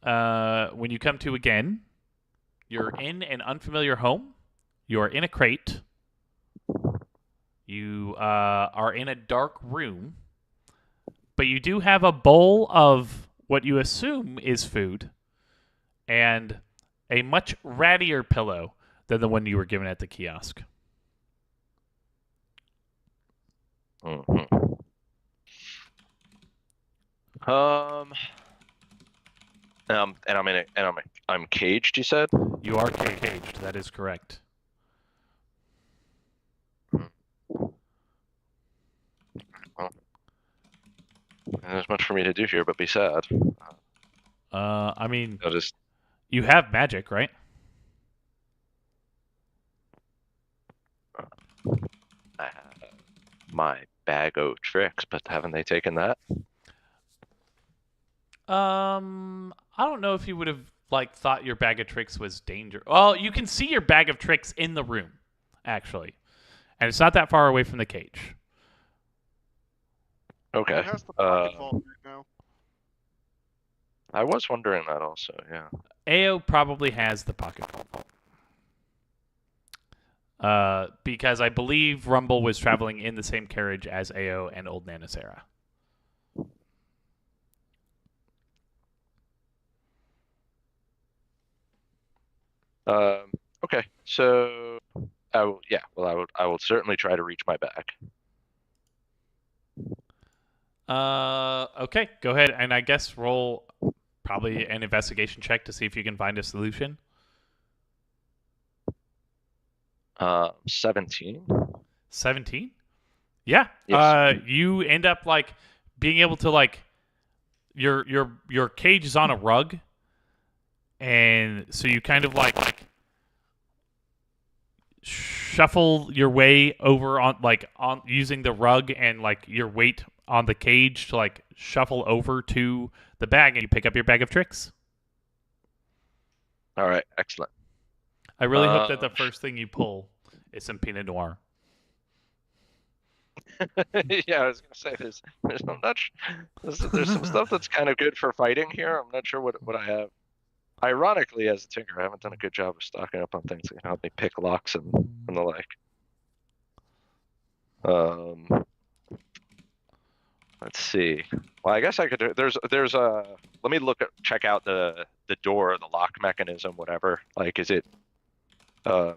[SPEAKER 3] When you come to again, you're in an unfamiliar home. You're in a crate. You are in a dark room. But you do have a bowl of what you assume is food. And a much rattier pillow than the one you were given at the kiosk.
[SPEAKER 4] Mm-hmm. I'm caged, you said?
[SPEAKER 3] You are caged. That is correct.
[SPEAKER 4] Well, there's much for me to do here but be sad.
[SPEAKER 3] I mean,
[SPEAKER 4] I'll just...
[SPEAKER 3] you have magic, right?
[SPEAKER 4] I have my bag of tricks, but haven't they taken that?
[SPEAKER 3] I don't know if you would have thought your bag of tricks was danger. Well, you can see your bag of tricks in the room, actually, and it's not that far away from the cage.
[SPEAKER 4] Okay.
[SPEAKER 2] Who has the pocket vault right now?
[SPEAKER 4] I was wondering that also. Yeah.
[SPEAKER 1] AO probably has the pocket vault. Because I believe Rumble was traveling in the same carriage as AO and Old Nanasera.
[SPEAKER 4] Okay. So, I will certainly try to reach my back.
[SPEAKER 1] Okay, go ahead and I guess roll probably an investigation check to see if you can find a solution.
[SPEAKER 4] 17.
[SPEAKER 1] 17? Yeah.
[SPEAKER 4] Yes.
[SPEAKER 1] You end up like being able to like your cage is on a rug, and so you kind of like shuffle your way over on using the rug and like your weight on the cage to like shuffle over to the bag, and you pick up your bag of tricks.
[SPEAKER 4] All right. Excellent.
[SPEAKER 1] I really hope that the first thing you pull is some Pinot Noir.
[SPEAKER 4] Yeah, I was gonna say there's some stuff that's kind of good for fighting here. I'm not sure what I have. Ironically, as a tinker, I haven't done a good job of stocking up on things that can help me pick locks and the like. Let's see. Well, I guess I could. There's a. Let me check out the door, the lock mechanism, whatever. Like, is it? Am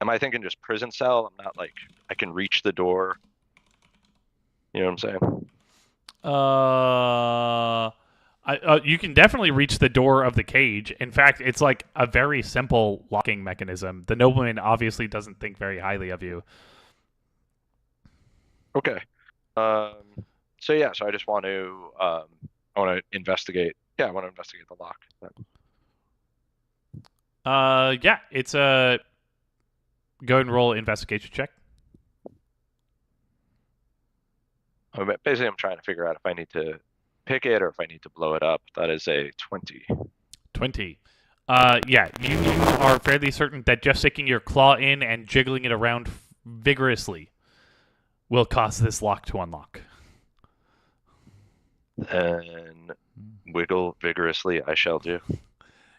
[SPEAKER 4] I thinking just prison cell? I'm not like I can reach the door. You know what I'm saying?
[SPEAKER 1] You can definitely reach the door of the cage. In fact, it's like a very simple locking mechanism. The nobleman obviously doesn't think very highly of you.
[SPEAKER 4] Okay. So yeah, so I just want to I want to investigate. Yeah, I want to investigate the lock.
[SPEAKER 1] Yeah, it's a go ahead and roll investigation check.
[SPEAKER 4] Basically, I'm trying to figure out if I need to pick it or if I need to blow it up. That is a 20.
[SPEAKER 1] 20. Yeah, you are fairly certain that just sticking your claw in and jiggling it around vigorously will cause this lock to unlock.
[SPEAKER 4] And wiggle vigorously, I shall do.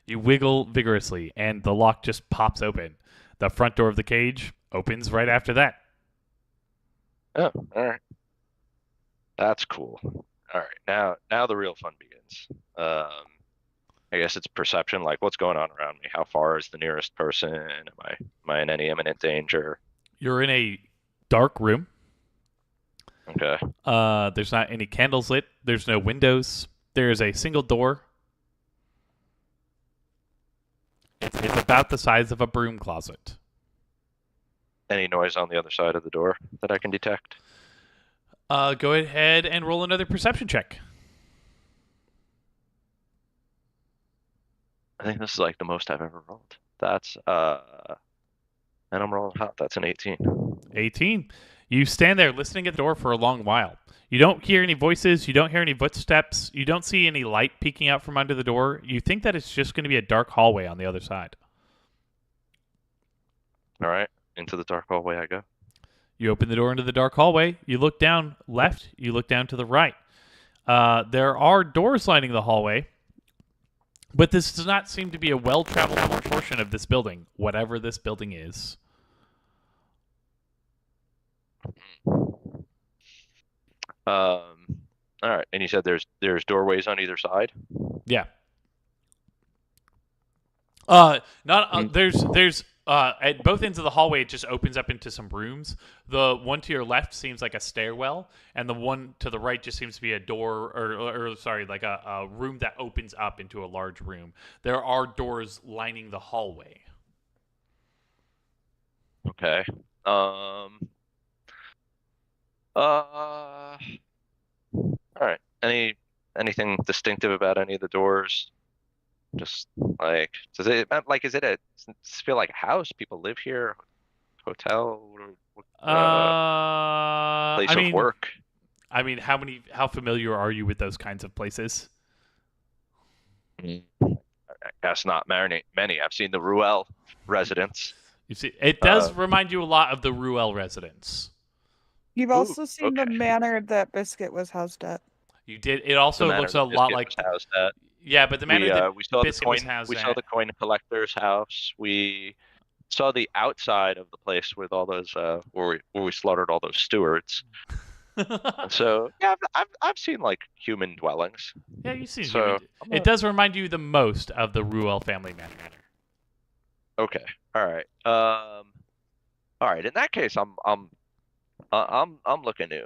[SPEAKER 1] You wiggle vigorously, and the lock just pops open. The front door of the cage opens right after that.
[SPEAKER 4] Oh, all right. That's cool. All right, now the real fun begins. I guess it's perception, like what's going on around me. How far is the nearest person? Am I in any imminent danger?
[SPEAKER 1] You're in a dark room.
[SPEAKER 4] Okay.
[SPEAKER 1] There's not any candles lit. There's no windows. There's a single door. It's about the size of a broom closet.
[SPEAKER 4] Any noise on the other side of the door that I can detect?
[SPEAKER 1] Go ahead and roll another perception check.
[SPEAKER 4] I think this is like the most I've ever rolled. That's and I'm rolling hot. That's an 18.
[SPEAKER 1] 18. You stand there listening at the door for a long while. You don't hear any voices. You don't hear any footsteps. You don't see any light peeking out from under the door. You think that it's just going to be a dark hallway on the other side.
[SPEAKER 4] All right. Into the dark hallway I go.
[SPEAKER 1] You open the door into the dark hallway. You look down left. You look down to the right. There are doors lining the hallway, but this does not seem to be a well-traveled portion of this building, whatever this building is.
[SPEAKER 4] All right. And you said there's doorways on either side?
[SPEAKER 1] Yeah. There's at both ends of the hallway, it just opens up into some rooms. The one to your left seems like a stairwell, and the one to the right just seems to be a door, or sorry, like a room that opens up into a large room. There are doors lining the hallway.
[SPEAKER 4] Okay. All right. Anything distinctive about any of the doors? Just like, does it feel like a house? People live here, hotel, place of work.
[SPEAKER 1] I mean, how familiar are you with those kinds of places?
[SPEAKER 4] I guess not many. I've seen the Ruel residence.
[SPEAKER 1] You see, it does remind you a lot of the Ruel residence.
[SPEAKER 5] You've
[SPEAKER 4] Ooh,
[SPEAKER 5] also seen the
[SPEAKER 4] okay.
[SPEAKER 5] manor that Biscuit was housed at.
[SPEAKER 1] You did. It
[SPEAKER 4] The
[SPEAKER 1] also
[SPEAKER 4] manor
[SPEAKER 1] looks a
[SPEAKER 4] that
[SPEAKER 1] lot
[SPEAKER 4] Biscuit
[SPEAKER 1] like.
[SPEAKER 4] was housed at.
[SPEAKER 1] Yeah, but the manner that
[SPEAKER 4] We saw the
[SPEAKER 1] Biscuit was
[SPEAKER 4] coin.
[SPEAKER 1] housed
[SPEAKER 4] We saw
[SPEAKER 1] at.
[SPEAKER 4] the coin collector's house. We saw the outside of the place with all those where we slaughtered all those stewards. So yeah, I've seen like human dwellings.
[SPEAKER 1] Yeah, you've seen
[SPEAKER 4] So
[SPEAKER 1] human. It does remind you the most of the Ruel family manor.
[SPEAKER 4] okay, all right. All right. In that case, I'm looking to.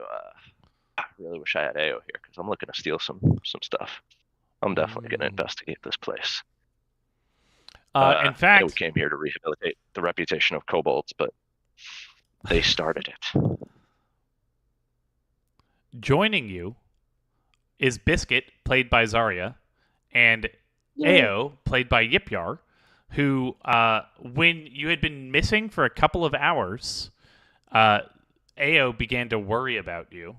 [SPEAKER 4] I really wish I had AO here because I'm looking to steal some stuff. I'm definitely going to investigate this place.
[SPEAKER 1] In
[SPEAKER 4] I know we
[SPEAKER 1] fact,
[SPEAKER 4] came here to rehabilitate the reputation of kobolds, but they started it.
[SPEAKER 1] joining you is Biscuit, played by Zarya, and
[SPEAKER 5] Yay.
[SPEAKER 1] Ao, played by Yipyar, who, when you had been missing for a couple of hours, Ao began to worry about you.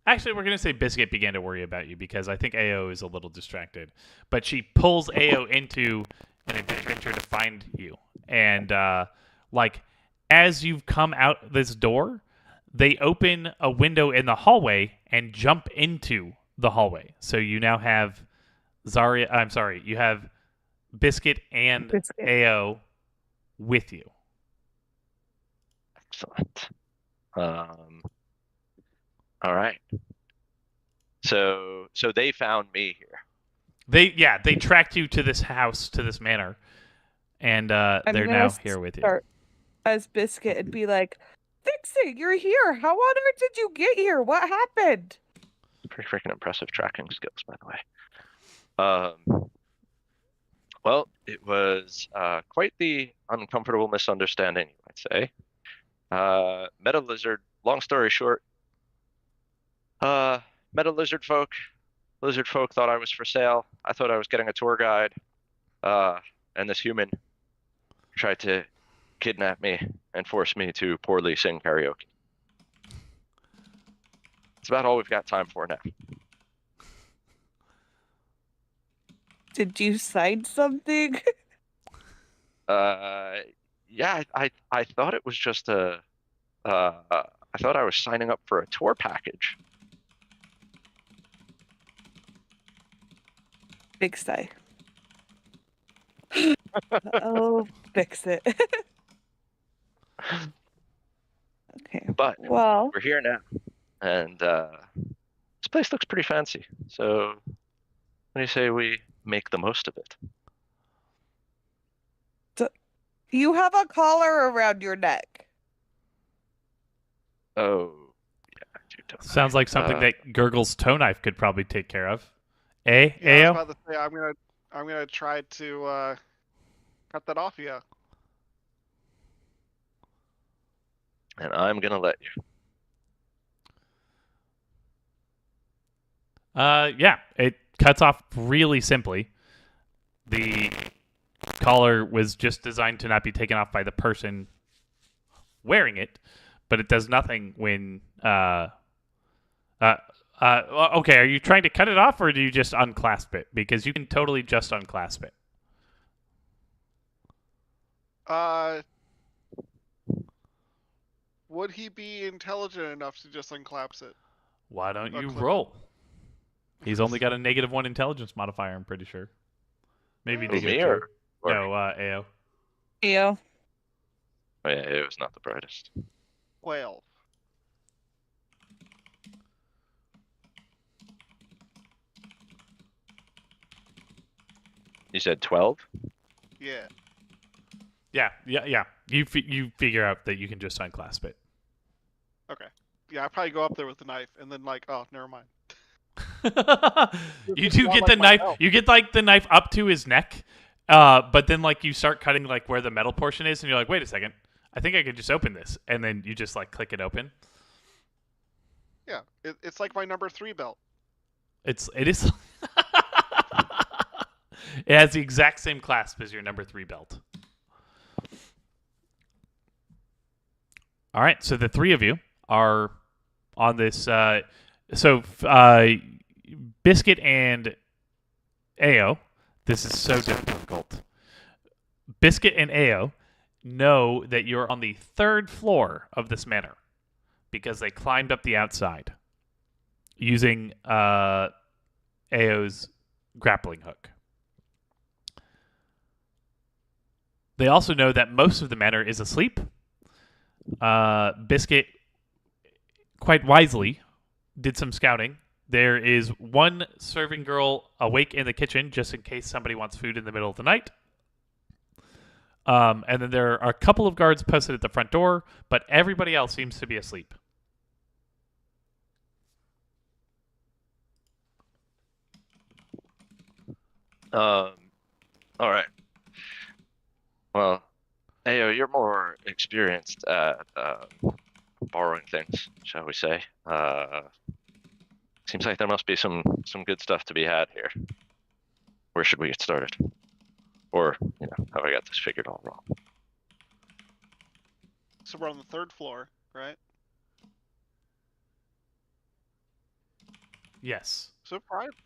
[SPEAKER 1] Actually, we're going to say Biscuit began to worry about you because I think Ao is a little distracted. But she pulls Ao into an adventure to find you. And, as you've come out this door, they open a window in the hallway and jump into the hallway. So you now have you have Biscuit and
[SPEAKER 5] Biscuit.
[SPEAKER 1] Ao with you.
[SPEAKER 4] Excellent. All right. So they found me here.
[SPEAKER 1] They tracked you to this house, to this manor, and they're
[SPEAKER 5] gonna
[SPEAKER 1] now here with you.
[SPEAKER 5] start as Biscuit and be like, Fixit, you're here. How on earth did you get here? What happened?
[SPEAKER 4] Pretty freaking impressive tracking skills, by the way. Well, it was quite the uncomfortable misunderstanding, you might say. Met a lizard. Long story short, met a lizard folk. Lizard folk thought I was for sale. I thought I was getting a tour guide. And this human tried to kidnap me and force me to poorly sing karaoke. It's about all we've got time for now.
[SPEAKER 5] Did you sign something?
[SPEAKER 4] Yeah, I thought it was just I thought I was signing up for a tour package.
[SPEAKER 5] Big sigh. Oh, Fixit. Okay.
[SPEAKER 4] But
[SPEAKER 5] Well,
[SPEAKER 4] we're here now, and this place looks pretty fancy. So, what do you say we make the most of it?
[SPEAKER 5] you have a collar around your neck.
[SPEAKER 4] Oh, yeah, I do, don't I?
[SPEAKER 1] Sounds like something that Gurgle's toe knife could probably take care of.
[SPEAKER 2] Yeah, I
[SPEAKER 1] Ao?
[SPEAKER 2] was about to say I'm gonna try to cut that off. Yeah.
[SPEAKER 4] And I'm gonna let you.
[SPEAKER 1] Yeah, it cuts off really simply. The collar was just designed to not be taken off by the person wearing it, but it does nothing when. Okay, are you trying to cut it off, or do you just unclasp it? Because you can totally just unclasp it.
[SPEAKER 2] Would he be intelligent enough to just unclaps it?
[SPEAKER 1] Why don't you
[SPEAKER 2] clip it.
[SPEAKER 1] roll? He's only got a -1 intelligence modifier, I'm pretty sure. Maybe
[SPEAKER 2] Who,
[SPEAKER 1] negative
[SPEAKER 4] me
[SPEAKER 1] two.
[SPEAKER 4] or-
[SPEAKER 1] No, Ao.
[SPEAKER 5] Yeah.
[SPEAKER 4] Oh, yeah, it was not the brightest.
[SPEAKER 2] 12.
[SPEAKER 4] You said 12?
[SPEAKER 2] Yeah.
[SPEAKER 1] Yeah. You figure out that you can just unclasp it.
[SPEAKER 2] Okay. Yeah, I probably go up there with the knife and then like, oh, never mind.
[SPEAKER 1] You
[SPEAKER 2] It's
[SPEAKER 1] do
[SPEAKER 2] not
[SPEAKER 1] get
[SPEAKER 2] like
[SPEAKER 1] the
[SPEAKER 2] my
[SPEAKER 1] knife.
[SPEAKER 2] belt.
[SPEAKER 1] You get like the knife up to his neck, but then like you start cutting like where the metal portion is, and you're like, wait a second, I think I could just open this, and then you just like click it open.
[SPEAKER 2] Yeah, it's like my number 3 belt.
[SPEAKER 1] It is. It has the exact same clasp as your number 3 belt. All right, so the three of you are on this. Biscuit and Ao. This is so difficult. Biscuit and Ao know that you're on the 3rd floor of this manor. because they climbed up the outside using Ao's grappling hook. They also know that most of the manor is asleep. Biscuit, quite wisely, did some scouting. There is one serving girl awake in the kitchen just in case somebody wants food in the middle of the night. And then there are a couple of guards posted at the front door, but everybody else seems to be asleep.
[SPEAKER 4] All right. Well, Ayo, you're more experienced at borrowing things, shall we say? Seems like there must be some good stuff to be had here. Where should we get started? Or, have I got this figured all wrong?
[SPEAKER 2] So we're on the 3rd floor, right?
[SPEAKER 1] Yes.
[SPEAKER 2] So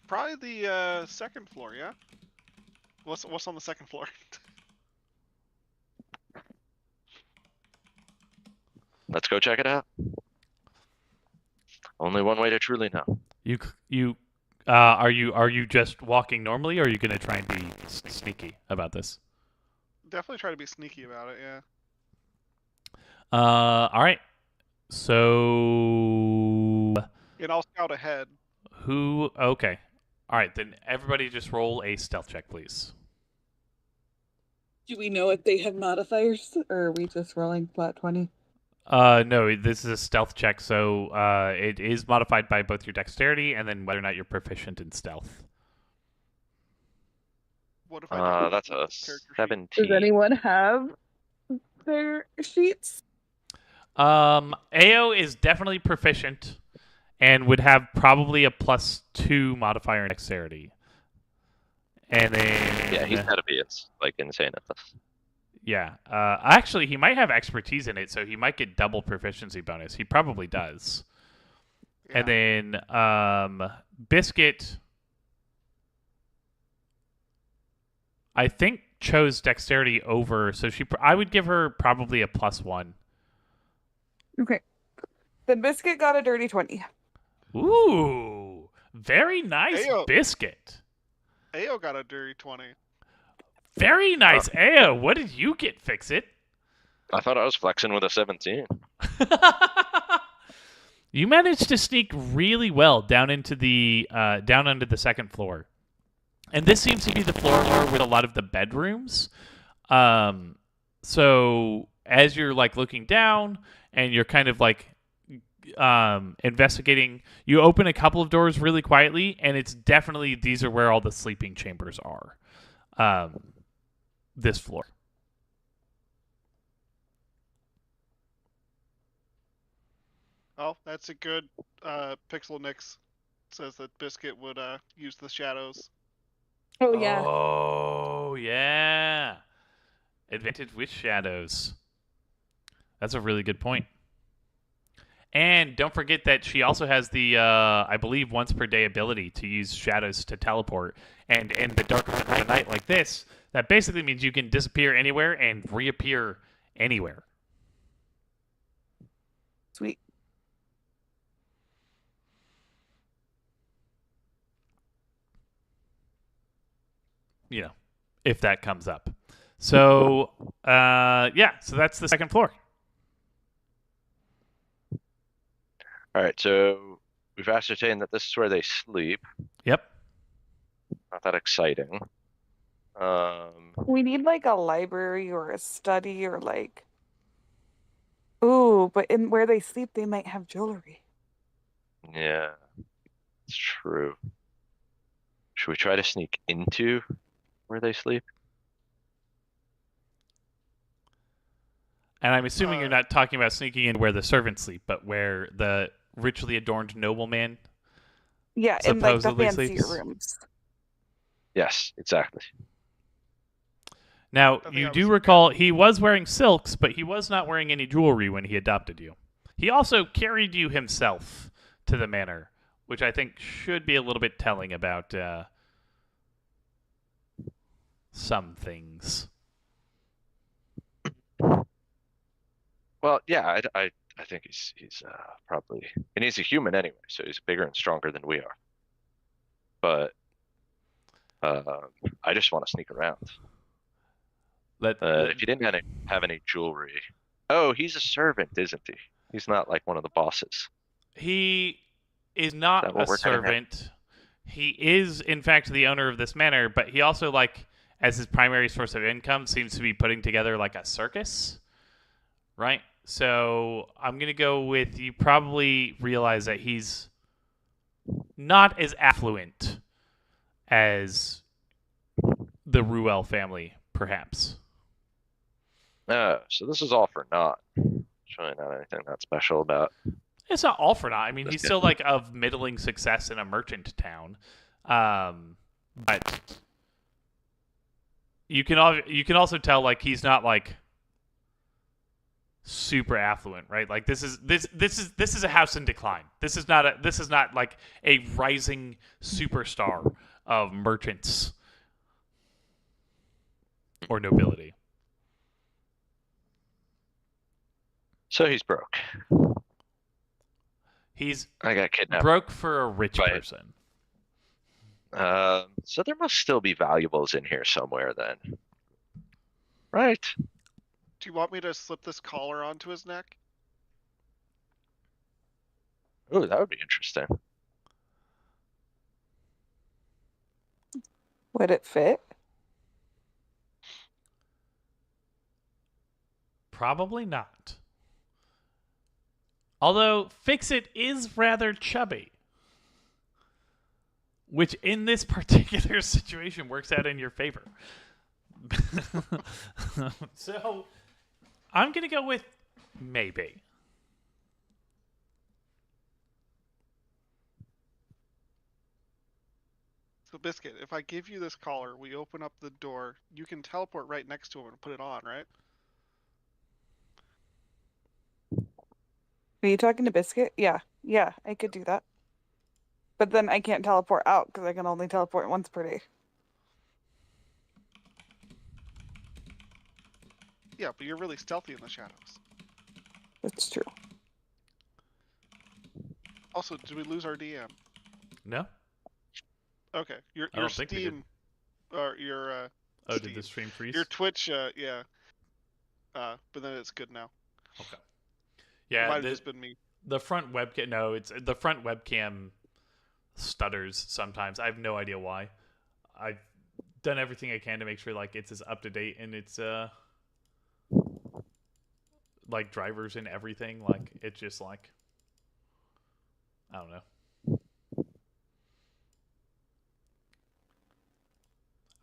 [SPEAKER 2] probably the 2nd floor, yeah. What's on the 2nd floor?
[SPEAKER 4] Let's go check it out. Only one way to truly know.
[SPEAKER 1] Are you just walking normally, or are you gonna try and be sneaky about this?
[SPEAKER 2] Definitely try to be sneaky about it, yeah.
[SPEAKER 1] All right. So
[SPEAKER 2] And I'll scout ahead.
[SPEAKER 1] who? Okay. All right, then everybody just roll a stealth check, please.
[SPEAKER 5] Do we know if they have modifiers, or are we just rolling flat 20?
[SPEAKER 1] No, this is a stealth check, so it is modified by both your dexterity and then whether or not you're proficient in stealth.
[SPEAKER 2] What if I don't have
[SPEAKER 4] That's
[SPEAKER 2] the
[SPEAKER 4] a
[SPEAKER 2] character sheet?
[SPEAKER 4] 17.
[SPEAKER 5] Does anyone have their sheets?
[SPEAKER 1] Ao is definitely proficient and would have probably a +2 modifier in dexterity. And then
[SPEAKER 4] Yeah, he's got to be insane at this.
[SPEAKER 1] yeah. Actually, he might have expertise in it, so he might get double proficiency bonus. He probably does.
[SPEAKER 2] Yeah.
[SPEAKER 1] And then Biscuit, I think, chose dexterity over, so I would give her probably a +1.
[SPEAKER 5] Okay. Then Biscuit got a dirty 20.
[SPEAKER 1] Ooh, very nice,
[SPEAKER 2] Ayo.
[SPEAKER 1] Biscuit.
[SPEAKER 2] Ao got a dirty 20.
[SPEAKER 1] Very nice, Ao. What did you get, Fix-It?
[SPEAKER 4] I thought I was flexing with a 17.
[SPEAKER 1] You managed to sneak really well down into the down under the 2nd floor, and this seems to be the floor with a lot of the bedrooms. So as you're looking down and you're kind of investigating, you open a couple of doors really quietly, and it's definitely these are where all the sleeping chambers are. This floor.
[SPEAKER 2] Oh, that's a good Pixel Nix says that Biscuit would use the shadows.
[SPEAKER 5] Oh, yeah.
[SPEAKER 1] Oh, yeah. Advantage with shadows. That's a really good point. And don't forget that she also has the, I believe, once per day ability to use shadows to teleport. And in the dark of the night like this, that basically means you can disappear anywhere and reappear anywhere.
[SPEAKER 5] Sweet.
[SPEAKER 1] If that comes up. So, yeah, so that's the 2nd floor.
[SPEAKER 4] All right, so we've ascertained that this is where they sleep.
[SPEAKER 1] Yep.
[SPEAKER 4] Not that exciting.
[SPEAKER 5] We need a library or a study or Ooh, but in where they sleep, they might have jewelry.
[SPEAKER 4] Yeah, it's true. Should we try to sneak into where they sleep?
[SPEAKER 1] And I'm assuming you're not talking about sneaking in where the servants sleep, but where the richly adorned nobleman
[SPEAKER 5] Yeah, in the
[SPEAKER 1] supposedly
[SPEAKER 5] fancier
[SPEAKER 1] sleeps.
[SPEAKER 5] rooms.
[SPEAKER 4] Yes, exactly.
[SPEAKER 1] Now,
[SPEAKER 2] I think
[SPEAKER 1] you
[SPEAKER 2] I
[SPEAKER 1] do
[SPEAKER 2] was-
[SPEAKER 1] recall he was wearing silks, but he was not wearing any jewelry when he adopted you. He also carried you himself to the manor, which I think should be a little bit telling about some things.
[SPEAKER 4] Well, yeah, I I think he's probably, and he's a human anyway, so he's bigger and stronger than we are. But I just want to sneak around. If he didn't have any jewelry, oh, he's a servant, isn't he? He's not like one of the bosses.
[SPEAKER 1] He is not
[SPEAKER 4] Is that what
[SPEAKER 1] a
[SPEAKER 4] we're getting at?
[SPEAKER 1] servant. He is, in fact, the owner of this manor, but he also, like, as his primary source of income, seems to be putting together, like, a circus, right? So I'm going to go with, you probably realize that he's not as affluent as the Ruel family, perhaps.
[SPEAKER 4] So this is all for naught. There's really not anything that special about.
[SPEAKER 1] It's not all for naught. I mean,
[SPEAKER 4] That's
[SPEAKER 1] he's
[SPEAKER 4] good.
[SPEAKER 1] still, like, of middling success in a merchant town. But you can also tell, like, he's not, like, super affluent, right? Like, this is a house in decline. This is not like a rising superstar of merchants or nobility.
[SPEAKER 4] So he's broke.
[SPEAKER 1] He's
[SPEAKER 4] I got kidnapped.
[SPEAKER 1] broke for a rich
[SPEAKER 4] Right.
[SPEAKER 1] person.
[SPEAKER 4] So there must still be valuables in here somewhere then. Right.
[SPEAKER 2] Do you want me to slip this collar onto his neck?
[SPEAKER 4] Ooh, that would be interesting.
[SPEAKER 5] Would it fit?
[SPEAKER 1] Probably not. Although Fix-It is rather chubby, which in this particular situation works out in your favor. So I'm going to go with maybe.
[SPEAKER 2] So, Biscuit, if I give you this collar, we open up the door, you can teleport right next to him and put it on, right?
[SPEAKER 5] Are you talking to Biscuit? Yeah, I could do that. But then I can't teleport out because I can only teleport once per day.
[SPEAKER 2] Yeah, but you're really stealthy in the shadows.
[SPEAKER 5] That's true.
[SPEAKER 2] Also, did we lose our DM?
[SPEAKER 1] No?
[SPEAKER 2] Okay, your
[SPEAKER 1] I don't think we did.
[SPEAKER 2] Steam, or your
[SPEAKER 1] Oh, did
[SPEAKER 2] Steam.
[SPEAKER 1] the stream freeze?
[SPEAKER 2] Your Twitch, yeah. But then it's good now.
[SPEAKER 1] Okay.
[SPEAKER 2] It
[SPEAKER 1] Yeah,
[SPEAKER 2] might have just been me.
[SPEAKER 1] the front webcam. No, it's the front webcam stutters sometimes. I have no idea why. I've done everything I can to make sure like it's as up to date and it's like drivers and everything. Like it's just like I don't know.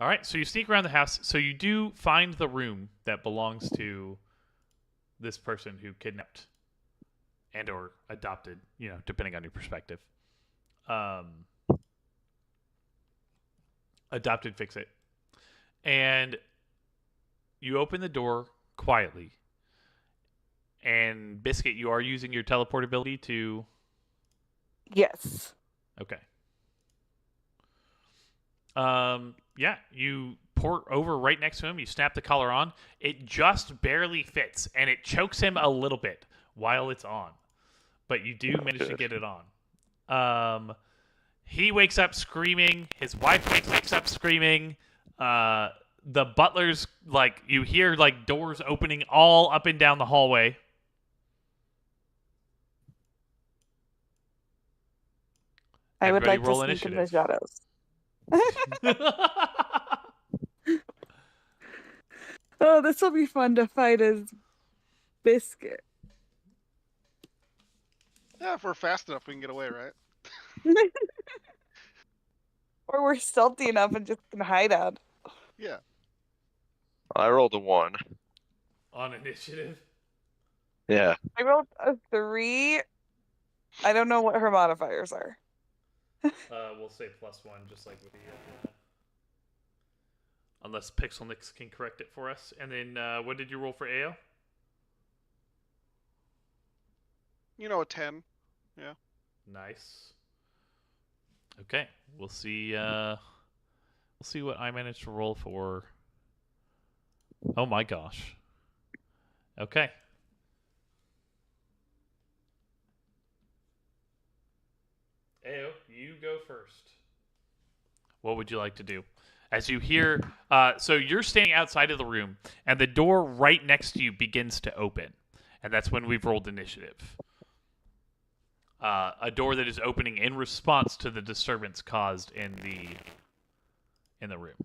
[SPEAKER 1] All right, so you sneak around the house. So you do find the room that belongs to this person who kidnapped and or adopted, you know, depending on your perspective. Adopted Fix-It. And you open the door quietly. And Biscuit, you are using your teleportability to...
[SPEAKER 5] Yes.
[SPEAKER 1] Okay. Yeah, you port over right next to him. You snap the collar on. It just barely fits, and it chokes him a little bit while it's on. But you do manage to get it on. He wakes up screaming. His wife wakes up screaming. The butler's, like, you hear, like, doors opening all up and down the hallway.
[SPEAKER 5] I would
[SPEAKER 1] Everybody
[SPEAKER 5] like to
[SPEAKER 1] roll
[SPEAKER 5] sneak in the
[SPEAKER 1] initiative.
[SPEAKER 5] shadows. Oh, this will be fun to fight as Biscuit.
[SPEAKER 2] Yeah, if we're fast enough, we can get away, right?
[SPEAKER 5] Or we're stealthy enough and just can hide out.
[SPEAKER 2] Yeah.
[SPEAKER 4] I rolled a 1.
[SPEAKER 1] On initiative?
[SPEAKER 4] Yeah.
[SPEAKER 5] I rolled a 3. I don't know what her modifiers are.
[SPEAKER 1] We'll say +1, just like with the... unless Pixelnix can correct it for us. And then, what did you roll for AO?
[SPEAKER 2] You know, a 10. Yeah.
[SPEAKER 1] Nice. Okay, we'll see. We'll see what I managed to roll for. Oh my gosh. Okay. Ao, you go first. What would you like to do? As you hear, so you're standing outside of the room, and the door right next to you begins to open, and that's when we've rolled initiative. A door that is opening in response to the disturbance caused in the room.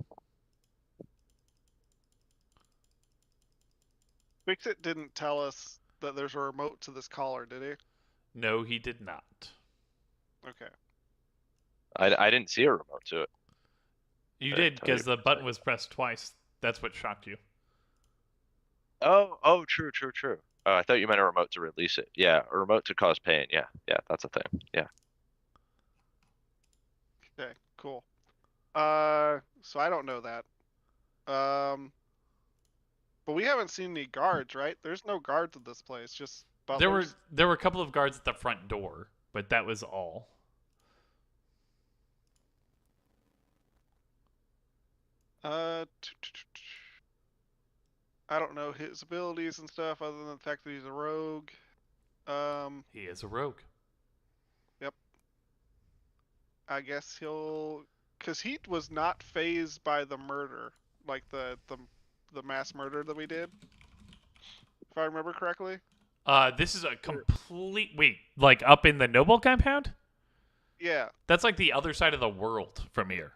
[SPEAKER 2] Fixit didn't tell us that there's a remote to this collar, did he?
[SPEAKER 1] No, he did not.
[SPEAKER 2] Okay.
[SPEAKER 4] I didn't see a remote to it.
[SPEAKER 1] You did, because the button was pressed twice. That's what shocked you.
[SPEAKER 4] Oh, true. Oh, I thought you meant a remote to release it. Yeah, a remote to cause pain. Yeah, that's a thing. Yeah.
[SPEAKER 2] Okay, cool. So I don't know that. But we haven't seen any guards, right? There's no guards at this place, just butlers.
[SPEAKER 1] There were a couple of guards at the front door, but that was all.
[SPEAKER 2] I don't know his abilities and stuff other than the fact that he's a rogue.
[SPEAKER 1] He is a rogue.
[SPEAKER 2] Yep. I guess because he was not phased by the murder, like the mass murder that we did, if I remember correctly.
[SPEAKER 1] This is a complete like up in the Noble compound?
[SPEAKER 2] Yeah.
[SPEAKER 1] That's like the other side of the world from here.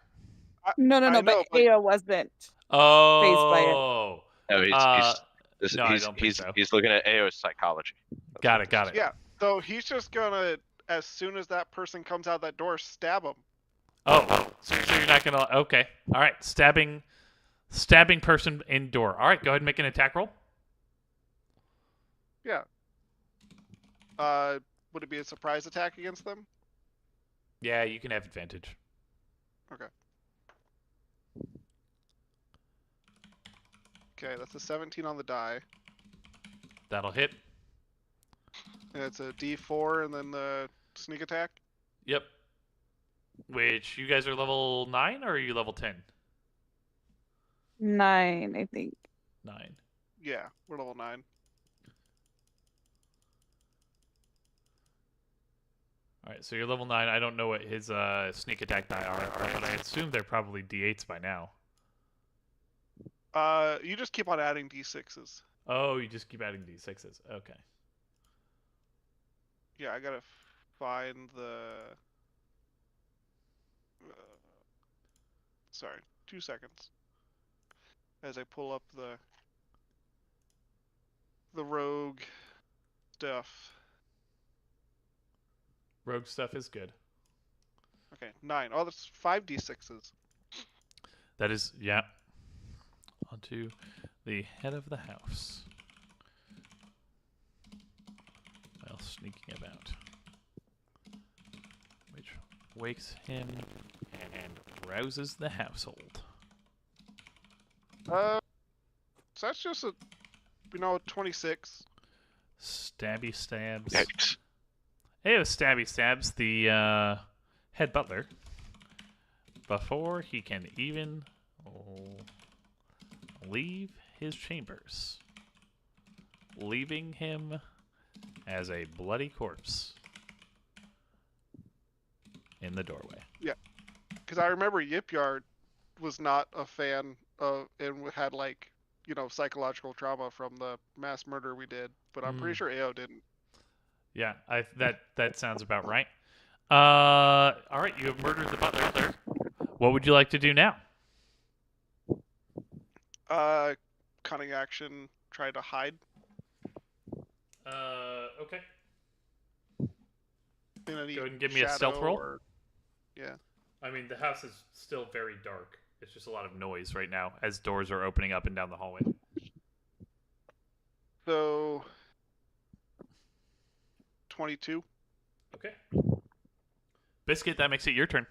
[SPEAKER 5] No, but Ao wasn't phased by it.
[SPEAKER 1] Oh.
[SPEAKER 4] No,
[SPEAKER 1] I don't think so.
[SPEAKER 4] He's looking at AO's psychology.
[SPEAKER 1] Got it.
[SPEAKER 2] Yeah. So he's just gonna, as soon as that person comes out that door, stab him.
[SPEAKER 1] Oh, so you're not gonna? Okay, all right. Stabbing person in door. All right, go ahead and make an attack roll.
[SPEAKER 2] Yeah. Would it be a surprise attack against them?
[SPEAKER 1] Yeah, you can have advantage.
[SPEAKER 2] Okay. Okay, that's a 17 on the die.
[SPEAKER 1] That'll hit.
[SPEAKER 2] And it's a D4 and then the sneak attack?
[SPEAKER 1] Yep. Which, you guys are level 9 or are you level 10?
[SPEAKER 5] 9, I think.
[SPEAKER 1] 9.
[SPEAKER 2] Yeah, we're level 9.
[SPEAKER 1] Alright, so you're level 9. I don't know what his sneak attack die are, but I assume they're probably D8s by now.
[SPEAKER 2] You just keep on adding D6s.
[SPEAKER 1] Oh, you just keep adding D6s. Okay.
[SPEAKER 2] Yeah, I gotta find the... sorry, 2 seconds. As I pull up the rogue stuff.
[SPEAKER 1] Rogue stuff is good.
[SPEAKER 2] Okay, 9. Oh, that's 5 D6s.
[SPEAKER 1] That is, yeah. Onto the head of the house. While sneaking about. Which wakes him and rouses the household.
[SPEAKER 2] So that's just a, 26.
[SPEAKER 1] Stabby stabs.
[SPEAKER 4] Yikes.
[SPEAKER 1] Hey, stabby stabs the head butler before he can even leave his chambers, leaving him as a bloody corpse in the doorway.
[SPEAKER 2] Yeah, because I remember Yip Yard was not a fan of, and had psychological trauma from the mass murder we did, but I'm pretty sure Ao didn't.
[SPEAKER 1] Yeah, that sounds about right. All right, you have murdered the butler. What would you like to do now?
[SPEAKER 2] Cunning action, try to hide.
[SPEAKER 1] Okay.
[SPEAKER 2] Go
[SPEAKER 1] ahead and give me a stealth roll.
[SPEAKER 2] Yeah.
[SPEAKER 1] I mean, the house is still very dark. It's just a lot of noise right now as doors are opening up and down the hallway.
[SPEAKER 2] So, 22.
[SPEAKER 1] Okay. Biscuit, that makes it your turn.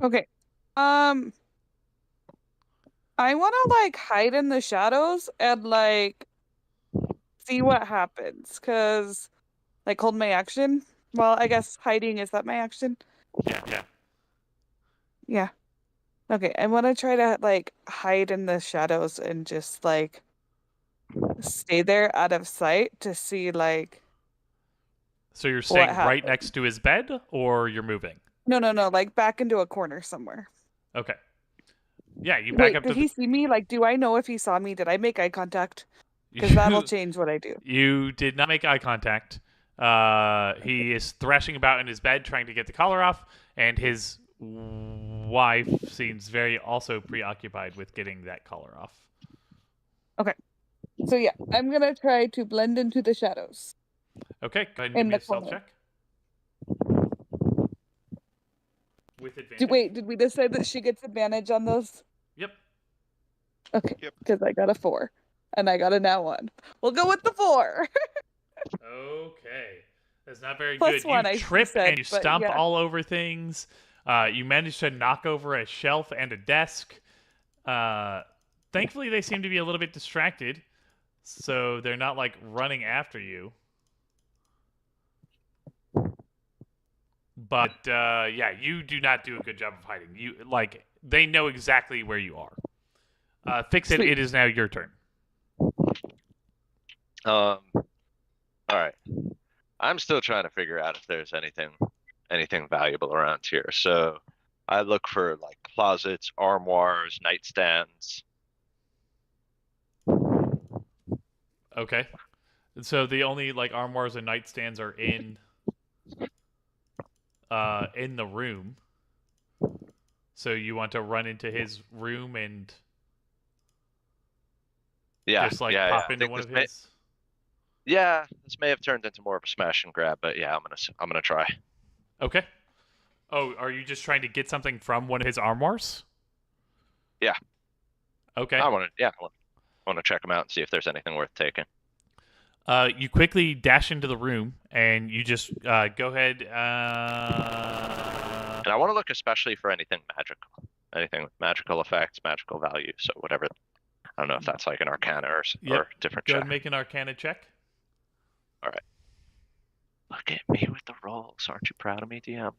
[SPEAKER 5] Okay. I want to hide in the shadows and see what happens, cause hold my action. Well, I guess hiding, is that my action?
[SPEAKER 1] Yeah.
[SPEAKER 5] Yeah. Okay, I want to try to hide in the shadows and just stay there out of sight to see
[SPEAKER 1] So you're staying right
[SPEAKER 5] happened?
[SPEAKER 1] next to his bed, or you're moving?
[SPEAKER 5] No, like back into a corner somewhere.
[SPEAKER 1] Okay. Yeah, you back
[SPEAKER 5] Wait,
[SPEAKER 1] up
[SPEAKER 5] did
[SPEAKER 1] to
[SPEAKER 5] he see me? Like, do I know if he saw me? Did I make eye contact?
[SPEAKER 1] the.
[SPEAKER 5] Because that'll change what I do.
[SPEAKER 1] You did not make eye contact. He is thrashing about in his bed trying to get the collar off, and his wife seems very also preoccupied with getting that collar off.
[SPEAKER 5] Okay. So yeah, I'm gonna try to blend into the shadows.
[SPEAKER 1] Okay, go ahead and
[SPEAKER 5] In
[SPEAKER 1] give me
[SPEAKER 5] the
[SPEAKER 1] a stealth
[SPEAKER 5] corner.
[SPEAKER 1] check. With advantage.
[SPEAKER 5] Wait, did we decide that she gets advantage on those?
[SPEAKER 1] Yep.
[SPEAKER 5] Okay.
[SPEAKER 2] Yep.
[SPEAKER 5] Because I got a 4. And I got a now 1. We'll go with the 4.
[SPEAKER 1] Okay. That's not very
[SPEAKER 5] Plus
[SPEAKER 1] good.
[SPEAKER 5] 1,
[SPEAKER 1] You
[SPEAKER 5] I
[SPEAKER 1] trip
[SPEAKER 5] said,
[SPEAKER 1] and you
[SPEAKER 5] but
[SPEAKER 1] stomp
[SPEAKER 5] yeah.
[SPEAKER 1] all over things. You manage to knock over a shelf and a desk. Thankfully, they seem to be a little bit distracted, so they're not like running after you. But yeah, you do not do a good job of hiding. They know exactly where you are. Fix it.
[SPEAKER 5] Sweet.
[SPEAKER 1] It is now your turn.
[SPEAKER 4] All right. I'm still trying to figure out if there's anything valuable around here. So I look for like closets, armoires, nightstands.
[SPEAKER 1] Okay. So the only like armoires and nightstands are in the room. So you want to run into his room and just like pop into one of his.
[SPEAKER 4] Yeah, this may have turned into more of a smash and grab, but yeah, I'm gonna try.
[SPEAKER 1] Okay. Oh, are you just trying to get something from one of his armoires?
[SPEAKER 4] Yeah.
[SPEAKER 1] Okay.
[SPEAKER 4] I want to check them out and see if there's anything worth taking.
[SPEAKER 1] You quickly dash into the room and you just go ahead.
[SPEAKER 4] And I want to look especially for anything with magical effects, magical value. So whatever. I don't know if that's like an arcana or different
[SPEAKER 1] Go
[SPEAKER 4] check.
[SPEAKER 1] ahead and make an arcana check.
[SPEAKER 4] All right. Look at me with the rolls. Aren't you proud of me, DM?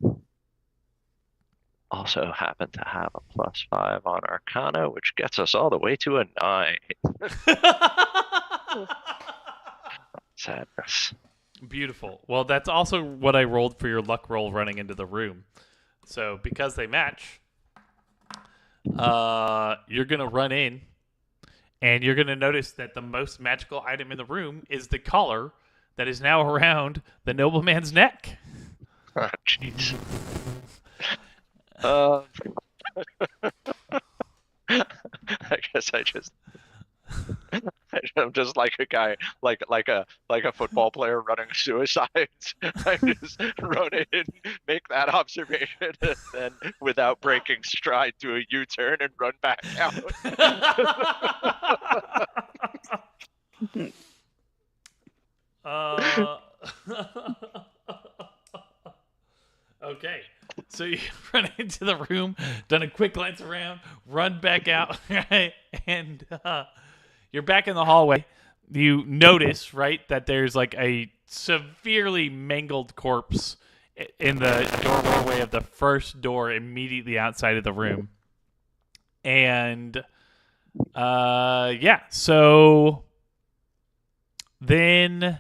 [SPEAKER 4] Also happen to have a +5 on arcana, which gets us all the way to a 9. Sadness.
[SPEAKER 1] Beautiful. Well, that's also what I rolled for your luck roll running into the room. So because they match, you're going to run in, and you're going to notice that the most magical item in the room is the collar that is now around the nobleman's neck.
[SPEAKER 4] Oh, jeez. I guess I'm just like a guy, like a football player running suicides. I just run in, make that observation, and then without breaking stride, do a U-turn and run back out.
[SPEAKER 1] Okay, so you run into the room, done a quick glance around, run back out, right? And you're back in the hallway. You notice, right, that there's like a severely mangled corpse in the doorway of the first door immediately outside of the room. And yeah, so then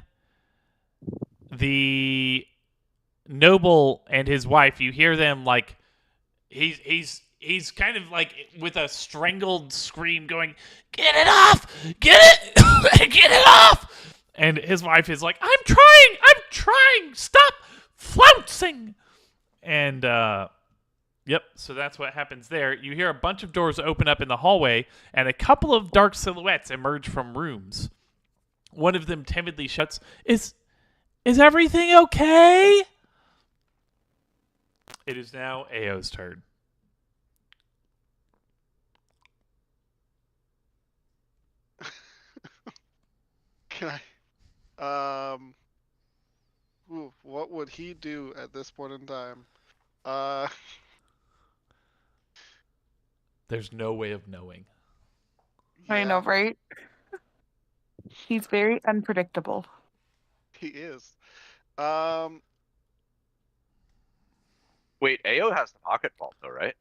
[SPEAKER 1] the noble and his wife, you hear them like he's kind of like with a strangled scream going, "Get it off! Get it! Get it off!" And his wife is like, I'm trying! Stop flouncing!" And yep, so that's what happens there. You hear a bunch of doors open up in the hallway, and a couple of dark silhouettes emerge from rooms. One of them timidly shouts, Is everything okay? It is now Ao's turn.
[SPEAKER 2] Can I? What would he do at this point in time?
[SPEAKER 1] There's no way of knowing.
[SPEAKER 5] I know, right? He's very unpredictable.
[SPEAKER 2] He is.
[SPEAKER 4] Wait, Ao has the pocket vault though, right?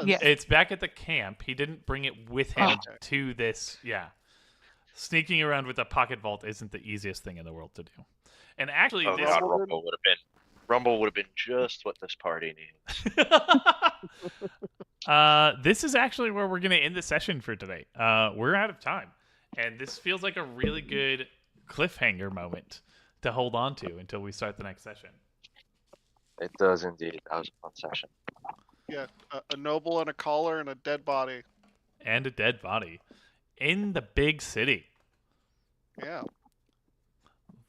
[SPEAKER 5] Yes.
[SPEAKER 1] It's back at the camp. He didn't bring it with him to this. Yeah. Sneaking around with a pocket vault isn't the easiest thing in the world to do. And actually,
[SPEAKER 4] Oh
[SPEAKER 1] this
[SPEAKER 4] god,
[SPEAKER 2] Rumble
[SPEAKER 4] Rumble would have been just what this party needs.
[SPEAKER 1] this is actually where we're going to end the session for today. We're out of time, and this feels like a really good cliffhanger moment to hold on to until we start the next session.
[SPEAKER 4] It does indeed. That was a fun session.
[SPEAKER 2] Yeah, a noble and a collar and a dead body.
[SPEAKER 1] And a dead body in the big city.
[SPEAKER 2] Yeah.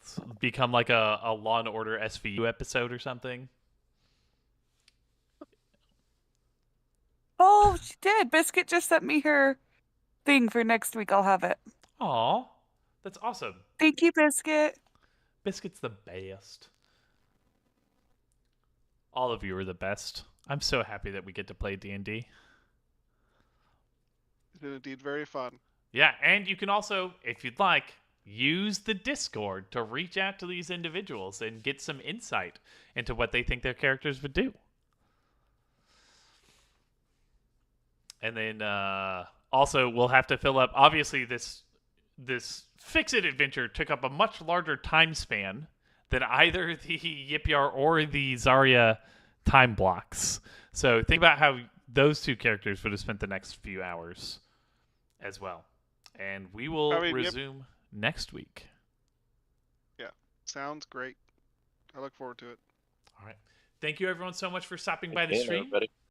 [SPEAKER 1] It's become like a Law and Order SVU episode or something.
[SPEAKER 5] Oh, she did. Biscuit just sent me her thing for next week. I'll have it.
[SPEAKER 1] Aw, that's awesome.
[SPEAKER 5] Thank you, Biscuit.
[SPEAKER 1] Biscuit's the best. All of you are the best. I'm so happy that we get to play D&D.
[SPEAKER 2] It is indeed very fun.
[SPEAKER 1] Yeah, and you can also, if you'd like, use the Discord to reach out to these individuals and get some insight into what they think their characters would do. And then also we'll have to fill up. Obviously, this Fix-It adventure took up a much larger time span than either the Yipyar or the Zarya time blocks. So think about how those two characters would have spent the next few hours as well. And we will resume next week.
[SPEAKER 2] Yeah, sounds great. I look forward to it.
[SPEAKER 1] All right. Thank you, everyone, so much for stopping by the
[SPEAKER 4] Hey,
[SPEAKER 1] stream.
[SPEAKER 4] everybody.